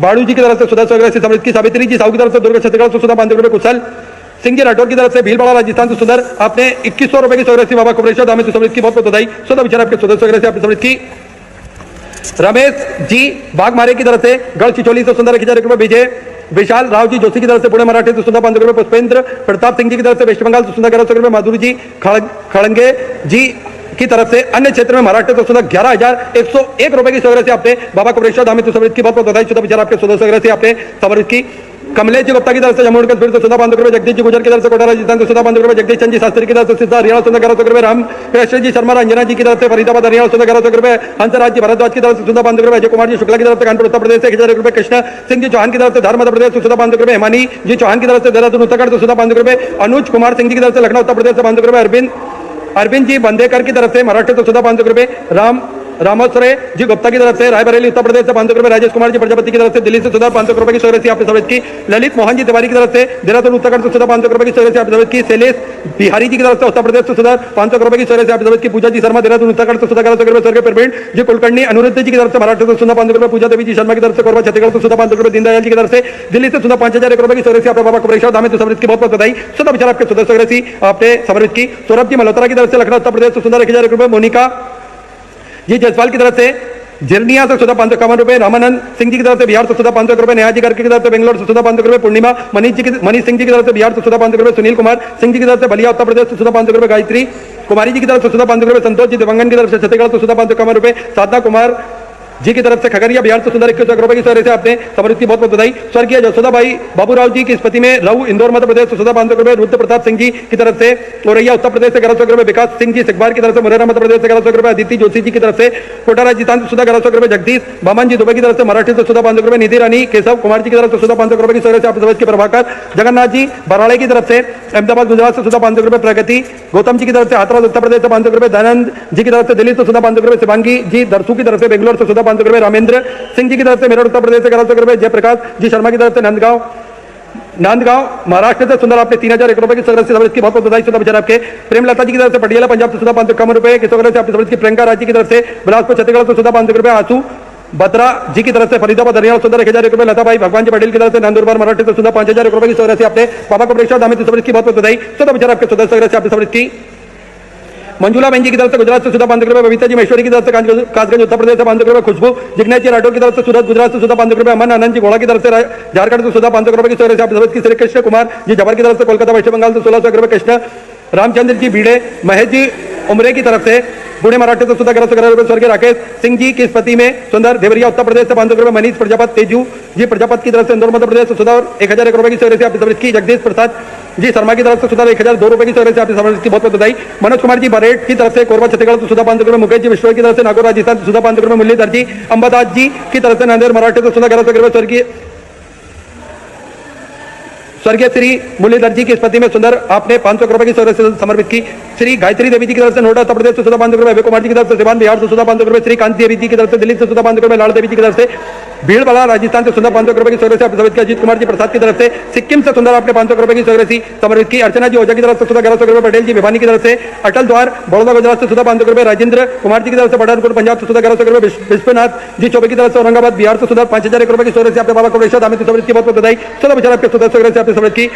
बाड़ू जी की तरफ से 1400 से सवरत की सावित्री जी साहू की तरफ से दुर्ग छत्तीसगढ़ से सुंदर 500 रुपए, कुशल सिंह जी राठौर की तरफ से भीलवाड़ा राजस्थान से सुंदर आपने 2100 रुपए की सहयोग से बाबा को प्रेषित हमें सवरत की बहुत बहुत बधाई। 14 विचार आपके 1400 से आपने सवरत की रमेश जी बागमारे की तरफ से गढ़ चिचोली से सुंदर 1000 रुपए, विजय विशाल राव जी जोशी की तरफ से पुणे मराठी से सुंदर 500 रुपए, पुष्पेंद्र प्रताप सिंह जी की तरफ से वेस्ट बंगाल से सुंदर 1100 रुपए, माधुरी जी खड़ंगे जी की तरफ से अन्य क्षेत्र में महाराष्ट्र से सुंदर 11101 रुपए की सहयोग से आपने बाबा को प्रेषित हमें सवरत की बहुत बहुत बधाई। 14 विचार आपके 1400 से आपने सवरत की कमलेश जी गुप्ता की तरफ से जम्मू एंड कश्मीर से 14,500 रुपए, जगदीश जी गुजर की तरफ से कोटा राजस्थान से 14,500 रुपए, जगदीश चंद जी शास्त्री की तरफ से सिरसा हरियाणा 11,500 रुपए, राम कृष्ण जी शर्मा रंजना जी की तरफ से फरीदाबाद हरियाणा 11,500 रुपए, हंसराज जी भारद्वाज की तरफ से 14,500 रुपए, अजय कुमार जी शुक्ला की तरफ से कानपुर उत्तर प्रदेश से 1,000 रुपए, कृष्ण सिंह जी चौहान की तरफ से धार मध्य प्रदेश से 14,500 रुपए, हिमानी जी चौहान की तरफ से देहरादून उत्तराखंड से 14,500 रुपए, अनुज कुमार सिंह जी की तरफ से लखनऊ उत्तर प्रदेश से 500 रुपए, अरविंद जी बंदेकर की तरफ से महाराष्ट्र से 14,500 रुपए, रामोसरे जी गुप्ता की तरफ से रायबरेली उत्तर प्रदेश से 500 रुपए, राजेश कुमार जी प्रजापति की तरफ से दिल्ली से 14,500 रुपए की सोरेसी आपने समझ की, ललित मोहन जी तिवारी की तरफ से देहरादून उत्तराखंड से 14,500 रुपए की सोरेसी आपने समझ की, शैलेश बिहारी जी की तरफ से उत्तर प्रदेश से 14,500 रुपए की सोरेसी आपने समझ की, पूजा जी शर्मा देहरादून उत्तराखंड से 11,500 रुपए, स्वर्गीय प्रवीण जी कुलकर्णी अनिरुद्ध जी की तरफ से महाराष्ट्र से 14,500 रुपए, पूजा देवी जी शर्मा की तरफ से कोरबा छत्तीसगढ़ से 14,500 रुपए, दीनदयाल जी की तरफ से दिल्ली से 5,000 रुपए की सोरेसी आपने बाबा कुबरेश्वर धाम समृद्ध की बहुत बहुत बधाई, सदा विचार आपके सदस्य सोरेसी आपने समृद्ध की, सौरभ जी मल्होत्रा की तरफ से लखनऊ उत्तर प्रदेश से 1,000 रुपए, मोनिका जी जयसवाल की तरफ से झिरनिया से 14,551 रुपए, रामानंद सिंह जी की तरफ से बिहार से 14,500 रुपए, नेहा जी गर्ग की तरफ से बेंगलोर से 14,500 रुपए, पूर्णिमा मनीष सिंह जी की तरफ से बिहार से 14,500 रुपए, सुनील कुमार सिंह जी की तरफ से बलिया उत्तर प्रदेश से 14,500 रुपए, गायत्री कुमारी जी की तरफ से 14,500 रुपए, संतोष जी दिवंगन की तरफ से छत्तीसगढ़ से 14,551 रुपए, साधना कुमार जी की तरफ से खगड़िया बिहार से 21,000 रुपए की सोरे से आपने समृद्ध की बहुत बहुत बधाई, स्वर्गीय जसोदा भाई बाबूराव जी की स्मृति में रहू इंदौर मध्य प्रदेश से 14,500 रुपए, रुद्र प्रताप सिंह जी की तरफ से औरैया उत्तर प्रदेश से 1100 रुपए, विकास सिंह जी सिकबार की तरफ से मुरैना मध्य प्रदेश से 1100 रुपए, अदिति जोशी जी की तरफ से कोटा राजस्थान से 1100 रुपए, जगदीश बामन जी दुबई की तरफ से मराठी से 14,500 रुपए, निधि रानी केशव कुमार जी की तरफ से 14,500 रुपए की सोरे से आपने समझ की, प्रभाकर जगन्नाथ जी बराड़े की तरफ से अहमदाबाद गुजरात से 14,500 रुपए, प्रगति गौतम जी की तरफ से हाथरस उत्तर प्रदेश से 500 रुपए, दयानंद जी की तरफ से दिल्ली से 14,500 रुपए, शिवांगी जी दरसू की तरफ से बेंगलोर से 14,500 रुपए, रामेंद्र सिंह जी की तरफ से मेरठ उत्तर प्रदेश से 1100 रुपए, जयप्रकाश जी शर्मा की तरफ से नांदगांव महाराष्ट्र से सुंदर आपने 3,000 रुपए की सदस्य समृद्ध की बहुत बहुत बधाई, सुधा विचार आपके, प्रेमलता जी की तरफ से पटियाला पंजाब से 14,551 रुपए, किशोर से आपने समृद्ध की, प्रियंका राजी की तरफ से बिलासपुर छत्तीसगढ़ से 14,500 रुपए, आंसू बत्रा जी की तरफ से फरीदाबाद हरियाणा सुंदर 1,000 रुपए, लता भाई भगवान जी पटेल की तरफ से नंदुरबार मराठी से सुंदर 5,000 रुपए की सोरे से आपने बाबा को प्रेक्षक दामित समृद्ध की बहुत बहुत बधाई, सुधा विचार आपके सदस्य से आपने समृद्ध की, मंजुला बहन जी की तरफ से गुजरात से 14,500 रुपए, बबीता जी महेश्वरी की तरफ से कासगंज उत्तर प्रदेश से 500 रुपए, खुशबू जिग्नेश जी राठौर की तरफ से सूरत गुजरात से 14,500 रुपए, अमन आनंद जी घोड़ा की तरफ से झारखंड से 14,500 रुपए की सोरे से आपने की, श्री कृष्ण कुमार जी जबर की तरफ से कोलकाता वेस्ट बंगाल से 1,600 रुपए, कृष्ण रामचंद्र जी भीड़े महेश जी उमरे की तरफ से पुणे मराठी से 1111 रुपए, स्वर्गीय राकेश सिंह जी की स्मृति में सुंदर देवरिया उत्तर प्रदेश से 500 रुपए, मनीष प्रजापत तेजू जी प्रजापत की तरफ से इंदौर मध्य प्रदेश से सुधा 1,000 रुपए की सोरे से आपने समृद्ध की, जगदीश प्रसाद जी शर्मा की तरफ से सुधा 1,002 रुपए की सोरे से आपने समृद्ध की बहुत बहुत बधाई, मनोज कुमार जी बरेट की तरफ से कोरबा छत्तीसगढ़ से सुधा 500 रुपए, मुकेश जी विश्व की तरफ से नागौर राजस्थान से सुधा 500 रुपए, मुरलीधर जी अंबादास जी की तरफ से नांदेड़ मराठी से सुधा 1100 रुपए, स्वर्गीय श्री मुरलीधर जी की स्मृति में सुंदर आपने 500 रुपए की सोरे से समर्पित की, श्री गायत्री देवी जी की तरफ से नोएडा उत्तर प्रदेश से 500 रुपए, अभय कुमार जी की तरफ से सिवान बिहार से 500 रुपए, श्री कांति देवी जी की तरफ से दिल्ली से 500 रुपए, लाल देवी जी की तरफ से भीड़वाड़ा राजस्थान से 500 रुपए की सोरे से समर्पित की, अजीत कुमार जी प्रसाद की तरफ से सिक्किम से सुंदर आपने 500 रुपए की सोरे से समर्पित की, अर्चना जी ओझा की तरफ से 1100 रुपए, पटेल जी भिवानी की तरफ से अटल द्वार बड़ौदा गुजरात से 500 रुपए, राजेंद्र कुमार जी की तरफ से बड़ानपुर पंजाब से 1100 रुपए, विश्वनाथ जी चौबे की तरफ से औरंगाबाद बिहार से 5,000 रुपए की सोरे से आपने बाबा को दामित समृद्ध की बहुत बधाई, सदा विचार आपके सदस्य से आपने समृद्ध की,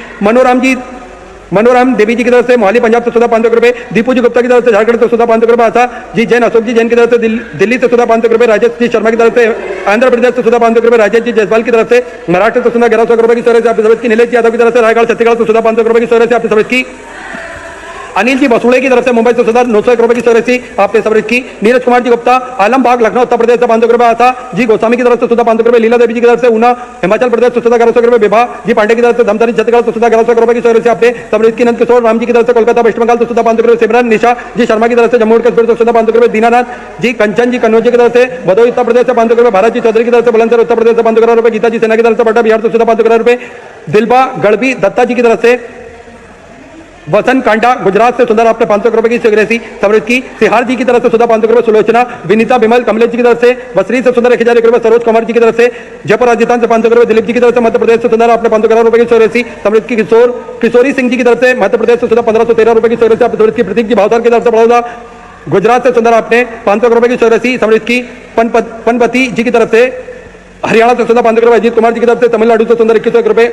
मनोराम देवी जी की तरफ से मोहाली पंजाब से 500 रुपए, दीपू जी गुप्ता की तरफ से झारखंड से 500 रुपए, आशा जी जैन अशोक जी जैन की तरफ से दिल्ली से 500 रुपए, राजेश जी शर्मा की तरफ से आंध्र प्रदेश से 500 रुपए, राजेश जी जयसवाल की तरफ से महाराष्ट्र से 1100 रुपए की सोरे से आपने समझ की, नीलेश यादव की तरफ से रायगढ़ छत्तीसगढ़ से 500 रुपए की सोरे से आपने समझ की, अनिल जी बसुड़े की तरफ से मुंबई से 900 रुपए की सोरे से आपने समृद्ध की, नीरज कुमार जी गुप्ता आलमबाग लखनऊ उत्तर प्रदेश से 500 रुपए, आशा जी गोस्वामी की तरफ से 500 रुपए, लीला देवी जी की तरफ से ऊना हिमाचल प्रदेश से 1100 रुपए, विभा जी पांडे की तरफ से धमतरी छत्तीसगढ़ से 1100 रुपए की सोरे से आपने समृद्ध की, नंद किशोर राम जी की तरफ से कोलकाता वेस्ट बंगाल से 500 रुपए, सिमरन निशा जी शर्मा की तरफ से जम्मू कश्मीर से 500 रुपए, दीनानाथ जी कंचन जी कन्नौज की तरफ से भदोई उत्तर प्रदेश से 500 रुपए, भारत जी चौधरी की तरफ से बुलंदशहर उत्तर प्रदेश से 500 रुपए, गीता जी सेना की तरफ से पटना बिहार से 500 रुपए, दिलबा गढ़वी दत्ता जी की तरफ से वसन कांडा गुजरात से सुंदर आपने 500 रुपए की सिगरेसी समृद्ध की, सिहार जी की तरफ से सुधा 500 रुपए, सुलोचना विनीता बिमल कमलेश जी की तरफ से बसरी से सुंदर 1,000 रुपए, सरोज कुमार जी की तरफ से जयपुर राजस्थान से 500 रुपए, दिलीप जी की तरफ से मध्य प्रदेश से सुंदर आपने 500 रुपए की सिगरेसी समृद्ध की, किशोरी सिंह जी की तरफ से मध्य प्रदेश से सुधा 1,513 रुपए की सिगरेसी आपने समृद्ध की, प्रतीक जी भावसार की तरफ से बड़ौदा गुजरात से सुंदर आपने 500 रुपए की सिगरेसी समृद्ध की, पनपति जी की तरफ से हरियाणा से सुधा 500 रुपए, अजीत कुमार जी की तरफ से तमिलनाडु से सुंदर 2100 रुपए,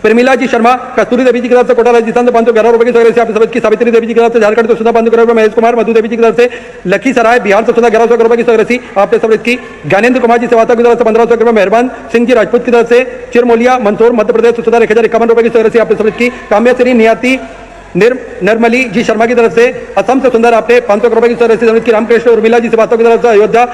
प्रमिला जी शर्मा कस्तूरी देवी जी की तरफ से कोटा राजस्थान से 511 रुपए की सोरे से आपने समझ की, सावित्री देवी जी की तरफ से झारखंड से 500 रुपए, महेश कुमार मधु देवी जी की तरफ से लखीसराय बिहार से 1100 रुपए की सोरे आपने समझ की, ज्ञानेंद्र कुमार जी सेवाता की तरफ से 1500 रुपए, मेहरबान सिंह जी राजपूत की तरफ से चिरमोलिया मंदसौर मध्य प्रदेश से 1,051 रुपए की सोरे आपने समझ की, काम्याश्री नियाती निर्मली जी शर्मा की तरफ से असम से सुंदर आपने 500 रुपए की सोरे समझ की, रामकृष्ण उर्मिला जी सेवाता की तरफ से अयोध्या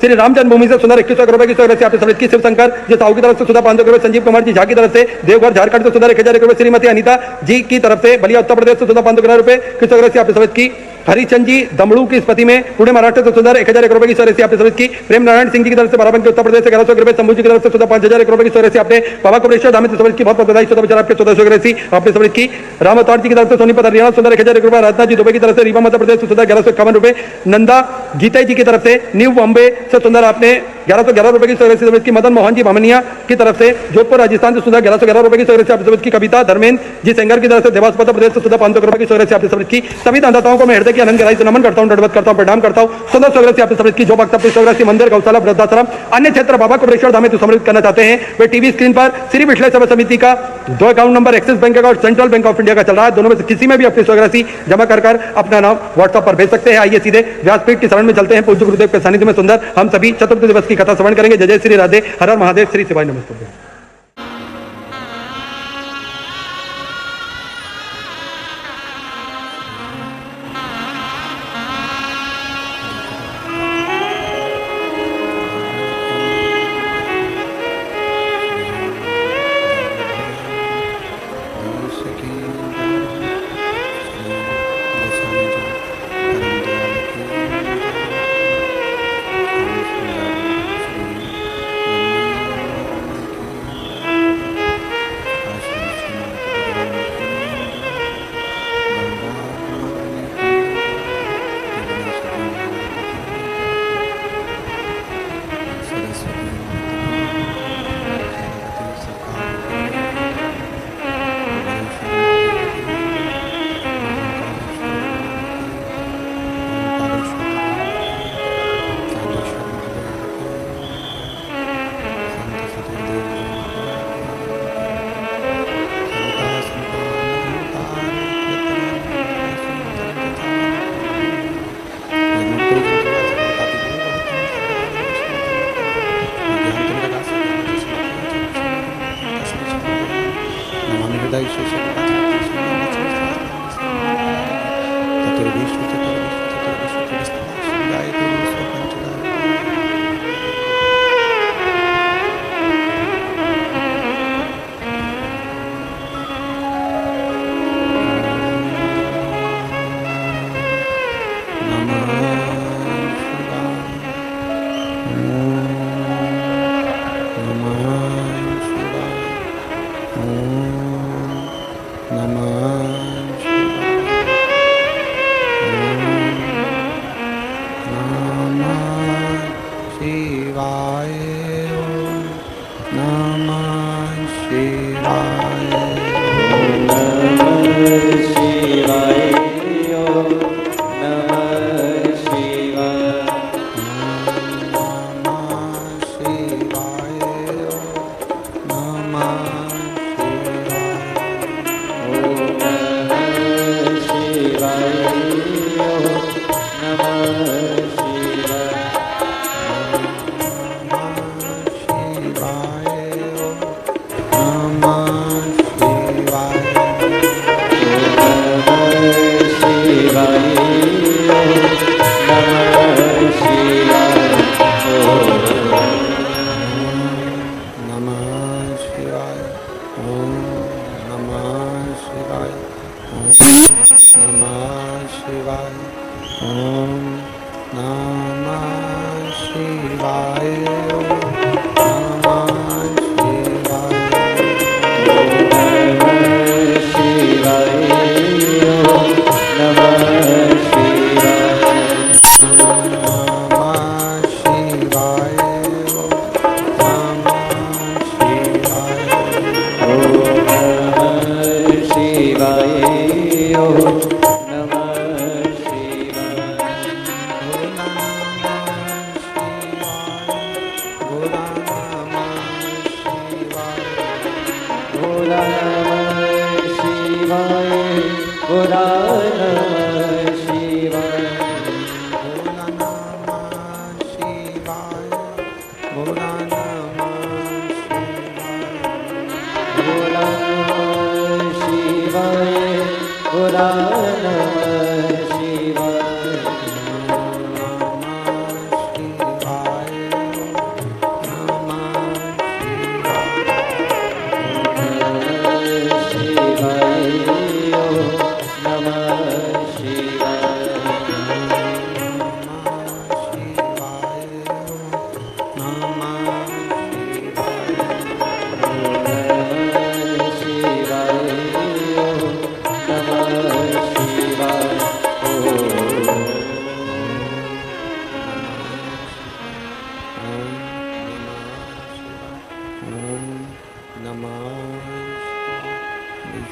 श्री राम जन्मभूमि से सुंदर 2100 रुपए की सहर्ष से आपके सभी की शिवशंकर जी साहू की तरफ से सुधा 500 रुपए, संजीव कुमार जी झा की तरफ से देवघर झारखंड से सुंदर 1000 रुपए, श्रीमती अनीता जी की तरफ से बलिया उत्तर प्रदेश से सुधा 500 रुपए की सहर्ष से आपके सभी की, हरिचंद जी दमड़ू की स्पति में पुणे महाराष्ट्र से सुंदर 1000 रुपए की सहर्ष से आपके सभी की, प्रेम नारायण सिंह जी की तरफ से बाराबंकी उत्तर प्रदेश से 1100 रुपए, शंभू जी की तरफ से सुधा 5000 रुपए की सहर्ष से आपने बाबा कुबरेश्वर धाम से की बहुत बधाई, सुधा विचार आपके 1400 आपने सभी की, राम अवतार जी की तरफ से सोनीपत हरियाणा सुंदर 1000 रुपए, रत्ना जी दुबई की तरफ से रीवा मध्य प्रदेश से सुंदर 1151 रुपए, नंदा गीता जी की तरफ से न्यू बॉम्बे से सुंदर आपने 1111 रुपए की सहर्ष की, मदन मोहन जी भामनिया की तरफ से जोधपुर राजस्थान से सुंदर 1111 रुपए की सहर्ष आपने की, कविता धर्मेंद्र जी सेंगर की तरफ से देवास मध्य प्रदेश से सुंदर 500 रुपए की सहर्ष आपने की। सभी दानदाताओं को मैं हृदय की अनंत गहराई से नमन करता हूं, दंडवत करता हूं, प्रणाम करता हूं। सुंदर सहर्ष आपने सभी की जो भक्त अपने सहर्ष मंदिर गौशाला वृद्धाश्रम अन्य क्षेत्र बाबा कुबरेश्वर धाम में समर्पित करना चाहते हैं वे टीवी स्क्रीन पर श्री विश्लेष सभा समिति का 2 अकाउंट नंबर एक्सिस बैंक का और सेंट्रल बैंक ऑफ इंडिया का चल रहा है, दोनों में से किसी में भी अपनी स्वराशि जमा कर अपना नाम व्हाट्सएप पर भेज सकते हैं। आइए सीधे व्यासपीठ के शरण में चलते हैं। पूज्य गुरुदेव के सानिध्य में सुंदर हम सभी चतुर्थ दिवस की कथा श्रवण करेंगे। जय जय श्री राधे, हर हर महादेव, श्री शिवाय नमस्तुभ्यं।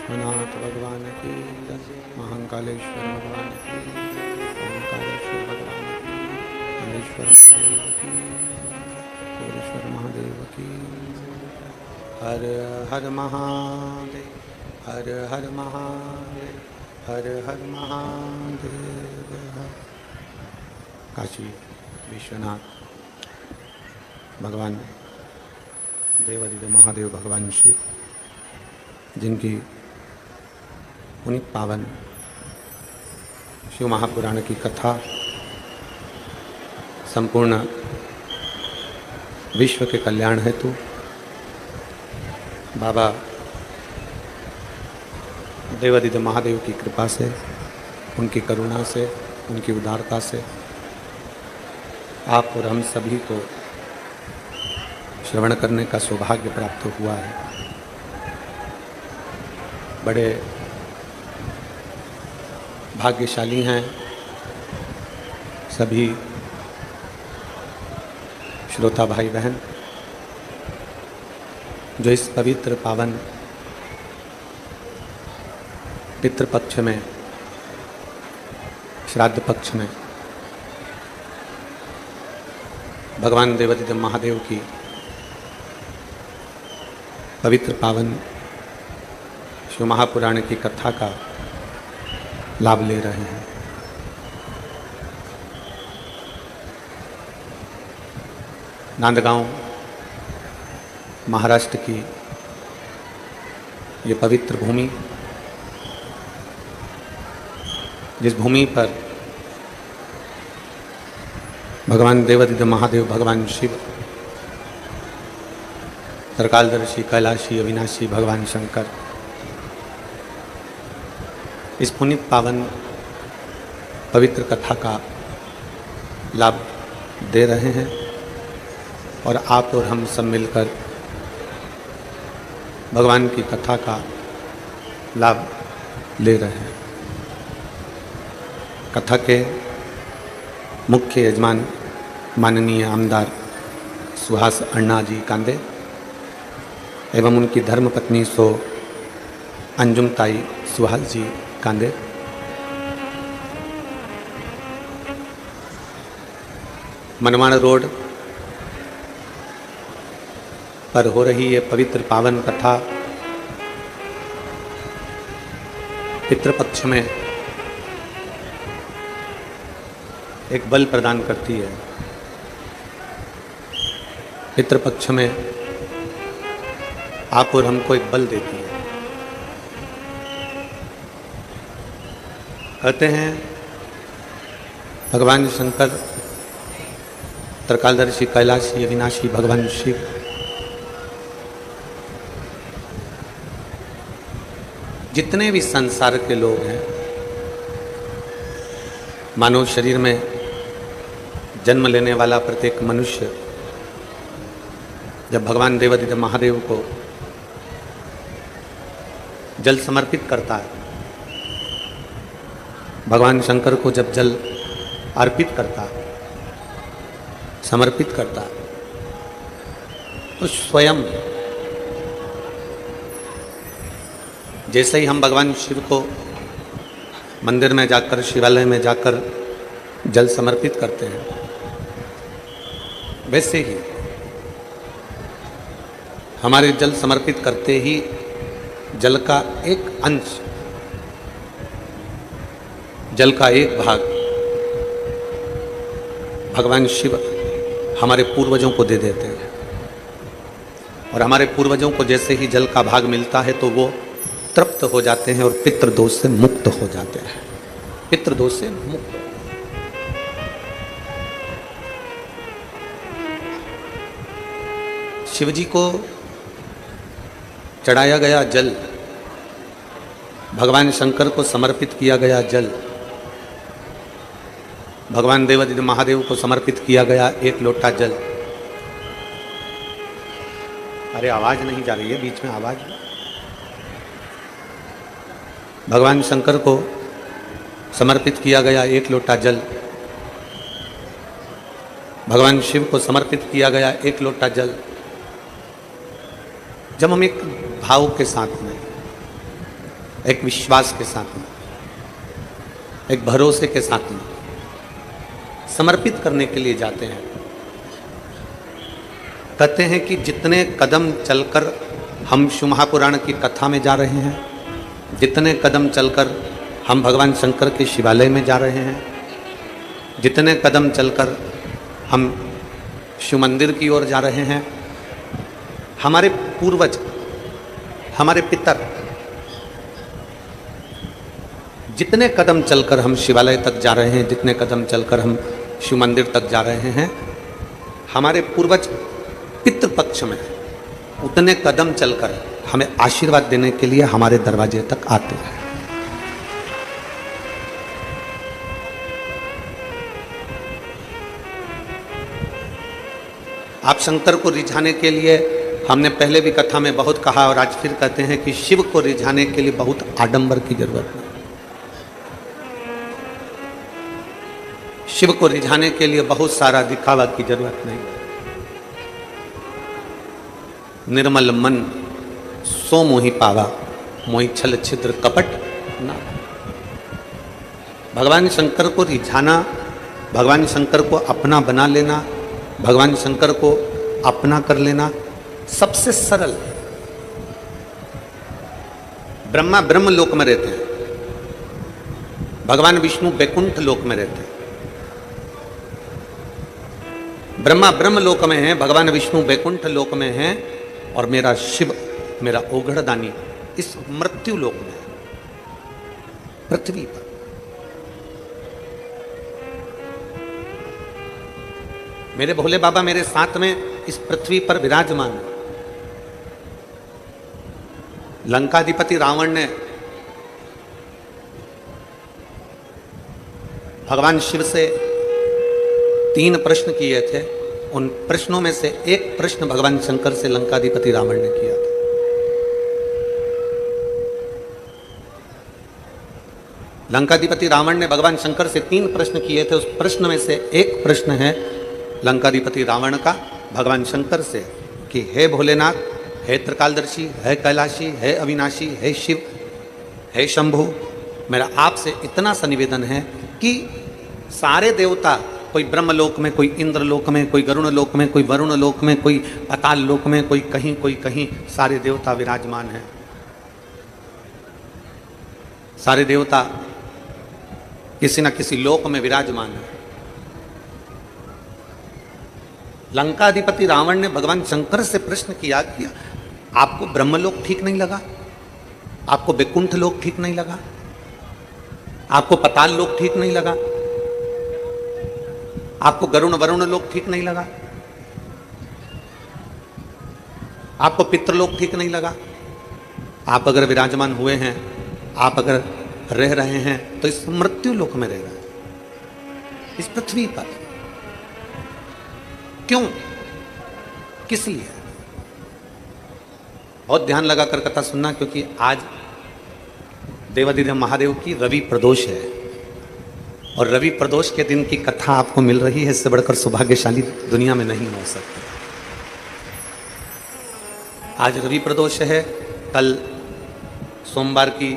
विश्वनाथ भगवान की जय, महाकालेश्वर भगवान की जय, ओंकारेश्वर भगवान की, महेश्वर महादेव की, गौरीश्वर महादेव की। हर हर महादेव, हर हर महादेव, हर हर महादेव। काशी विश्वनाथ भगवान देवादिदेव महादेव भगवान शिव, जिनकी पुनीत पावन शिव महापुराण की कथा संपूर्ण विश्व के कल्याण हेतु बाबा देवादिदेव महादेव की कृपा से, उनकी करुणा से, उनकी उदारता से आप और हम सभी को श्रवण करने का सौभाग्य प्राप्त हुआ है। बड़े भाग्यशाली हैं सभी श्रोता भाई बहन जो इस पवित्र पावन पितृपक्ष में, श्राद्ध पक्ष में भगवान देवादिदेव महादेव की पवित्र पावन शिव महापुराण की कथा का लाभ ले रहे हैं। नांदगांव महाराष्ट्र की ये पवित्र भूमि, जिस भूमि पर भगवान देवादिदेव महादेव, भगवान शिव, त्रिकालदर्शी, कैलाशी, अविनाशी भगवान शंकर इस पुनीत पावन पवित्र कथा का लाभ दे रहे हैं और आप और हम सब मिलकर भगवान की कथा का लाभ ले रहे हैं। कथा के मुख्य यजमान माननीय आमदार सुहास अण्णा जी कांदे एवं उनकी धर्मपत्नी सो अंजुमताई सुहास जी कांदे, मनमाड़ रोड पर हो रही ये पवित्र पावन कथा पितृपक्ष में एक बल प्रदान करती है। पितृपक्ष में आप और हमको एक बल देती है। कहते हैं भगवान शंकर, त्रिकालदर्शी, कैलाशी, अविनाशी भगवान शिव जितने भी संसार के लोग हैं, मानव शरीर में जन्म लेने वाला प्रत्येक मनुष्य जब भगवान देवादिदेव महादेव को जल समर्पित करता है, भगवान शंकर को जब जल अर्पित करता, समर्पित करता, तो स्वयं जैसे ही हम भगवान शिव को मंदिर में जाकर, शिवालय में जाकर जल समर्पित करते हैं, वैसे ही हमारे जल समर्पित करते ही जल का एक अंश, जल का एक भाग भगवान शिव हमारे पूर्वजों को दे देते हैं। और हमारे पूर्वजों को जैसे ही जल का भाग मिलता है तो वो तृप्त हो जाते हैं और पितृदोष से मुक्त हो जाते हैं। पितृदोष से मुक्त। शिवजी को चढ़ाया गया जल, भगवान शंकर को समर्पित किया गया जल, भगवान देवादिदेव महादेव को समर्पित किया गया एक लोटा जल। अरे आवाज नहीं जा रही है, बीच में आवाज। भगवान शंकर को समर्पित किया गया एक लोटा जल, भगवान शिव को समर्पित किया गया एक लोटा जल। जब हम एक भाव के साथ में एक विश्वास के साथ में, एक भरोसे के साथ में समर्पित करने के लिए जाते हैं। कहते हैं कि जितने कदम चलकर हम शिव महापुराण की कथा में जा रहे हैं, जितने कदम चलकर हम भगवान शंकर के शिवालय में जा रहे हैं, जितने कदम चलकर हम शिव मंदिर की ओर जा रहे हैं, हमारे पूर्वज, हमारे पितर, जितने कदम चलकर हम शिवालय तक जा रहे हैं, जितने कदम चलकर हम शिव मंदिर तक जा रहे हैं, हमारे पूर्वज पितृपक्ष में उतने कदम चलकर हमें आशीर्वाद देने के लिए हमारे दरवाजे तक आते हैं। आप शंकर को रिझाने के लिए, हमने पहले भी कथा में बहुत कहा और आज फिर कहते हैं कि शिव को रिझाने के लिए बहुत आडंबर की जरूरत नहीं। शिव को रिझाने के लिए बहुत सारा दिखावा की जरूरत नहीं। निर्मल मन सो मोहि पावा, मोहि छल छिद्र कपट ना। भगवान शंकर को रिझाना, भगवान शंकर को अपना बना लेना, भगवान शंकर को अपना कर लेना सबसे सरल। ब्रह्मा ब्रह्म लोक में रहते हैं, भगवान विष्णु बैकुंठ लोक में रहते हैं। ब्रह्मा ब्रह्म लोक में है, भगवान विष्णु बैकुंठ लोक में है, और मेरा शिव, मेरा ओघड़दानी इस मृत्यु लोक में है, पृथ्वी पर। मेरे भोले बाबा मेरे साथ में इस पृथ्वी पर विराजमान है। लंकाधिपति रावण ने भगवान शिव से 3 प्रश्न किए थे। उन प्रश्नों में से एक प्रश्न भगवान शंकर से लंकाधिपति रावण ने किया था। लंकाधिपति रावण ने भगवान शंकर से 3 प्रश्न किए थे। उस प्रश्न में से एक प्रश्न है लंकाधिपति रावण का भगवान शंकर से कि हे भोलेनाथ, हे त्रिकालदर्शी, है कैलाशी, है अविनाशी, है शिव, है शंभु, मेरा आपसे इतना सा निवेदन है कि सारे देवता, कोई ब्रह्मलोक में, कोई इंद्रलोक में, कोई गरुण लोक में, कोई वरुण लोक में, कोई पाताल लोक में, कोई कहीं, सारे देवता विराजमान हैं। सारे देवता किसी न किसी लोक में विराजमान है। लंकाधिपति रावण ने भगवान शंकर से प्रश्न किया कि आपको ब्रह्मलोक ठीक नहीं लगा, आपको बैकुंठ लोक ठीक नहीं लगा, आपको पाताल लोक ठीक नहीं लगा, आपको गरुण वरुण लोक ठीक नहीं लगा, आपको पितृलोक ठीक नहीं लगा। आप अगर विराजमान हुए हैं, आप अगर रह रहे हैं तो इस मृत्यु लोक में रह रहे हैं, इस पृथ्वी पर। क्यों, किस लिए? बहुत ध्यान लगाकर कथा सुनना, क्योंकि आज देवाधिदेव महादेव की रवि प्रदोष है और रवि प्रदोष के दिन की कथा आपको मिल रही है। इससे बढ़कर सौभाग्यशाली दुनिया में नहीं हो सकती। आज रवि प्रदोष है, कल सोमवार की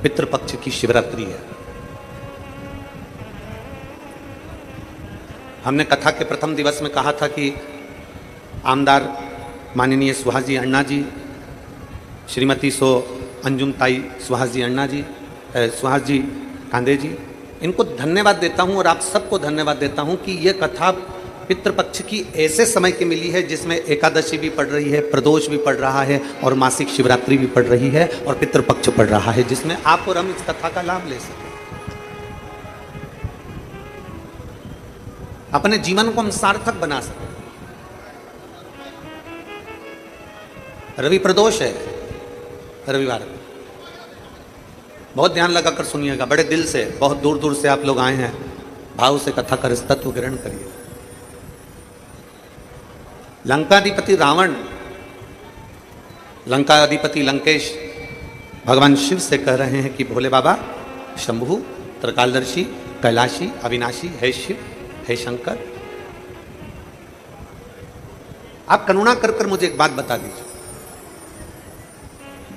पितृपक्ष की शिवरात्रि है। हमने कथा के प्रथम दिवस में कहा था कि आमदार माननीय सुहास जी अण्णा जी, श्रीमती सो अंजुम ताई सुहास जी अण्णा जी, सुहास जी कांदे जी, इनको धन्यवाद देता हूं और आप सबको धन्यवाद देता हूं कि ये कथा पितृपक्ष की ऐसे समय की मिली है जिसमें एकादशी भी पड़ रही है, प्रदोष भी पड़ रहा है और मासिक शिवरात्रि भी पड़ रही है और पितृपक्ष पड़ रहा है, जिसमें आप और हम इस कथा का लाभ ले सकें, अपने जीवन को हम सार्थक बना सकें। रवि प्रदोष है, रविवार को बहुत ध्यान लगाकर सुनिएगा, बड़े दिल से, बहुत दूर दूर से आप लोग आए हैं, भाव से कथा का तत्व ग्रहण करिए। लंकाधिपति रावण, लंकाधिपति लंकेश भगवान शिव से कह रहे हैं कि भोले बाबा, शंभु, त्रिकालदर्शी, कैलाशी, अविनाशी, है शिव, है शंकर, आप करुणा कर मुझे एक बात बता दीजिए।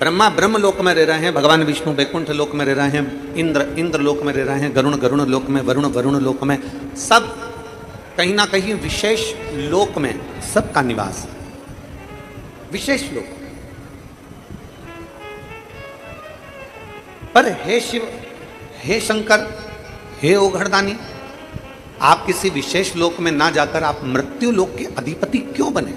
ब्रह्मा ब्रह्म लोक में रह रहे हैं, भगवान विष्णु वैकुंठ लोक में रह रहे हैं, इंद्र लोक में रह रहे हैं, गरुण गरुण लोक में, वरुण लोक में, सब कहीं ना कहीं विशेष लोक में सबका निवास है, विशेष लोक। पर हे शिव, हे शंकर, हे ओघड़दानी, आप किसी विशेष लोक में ना जाकर आप मृत्यु लोक के अधिपति क्यों बने?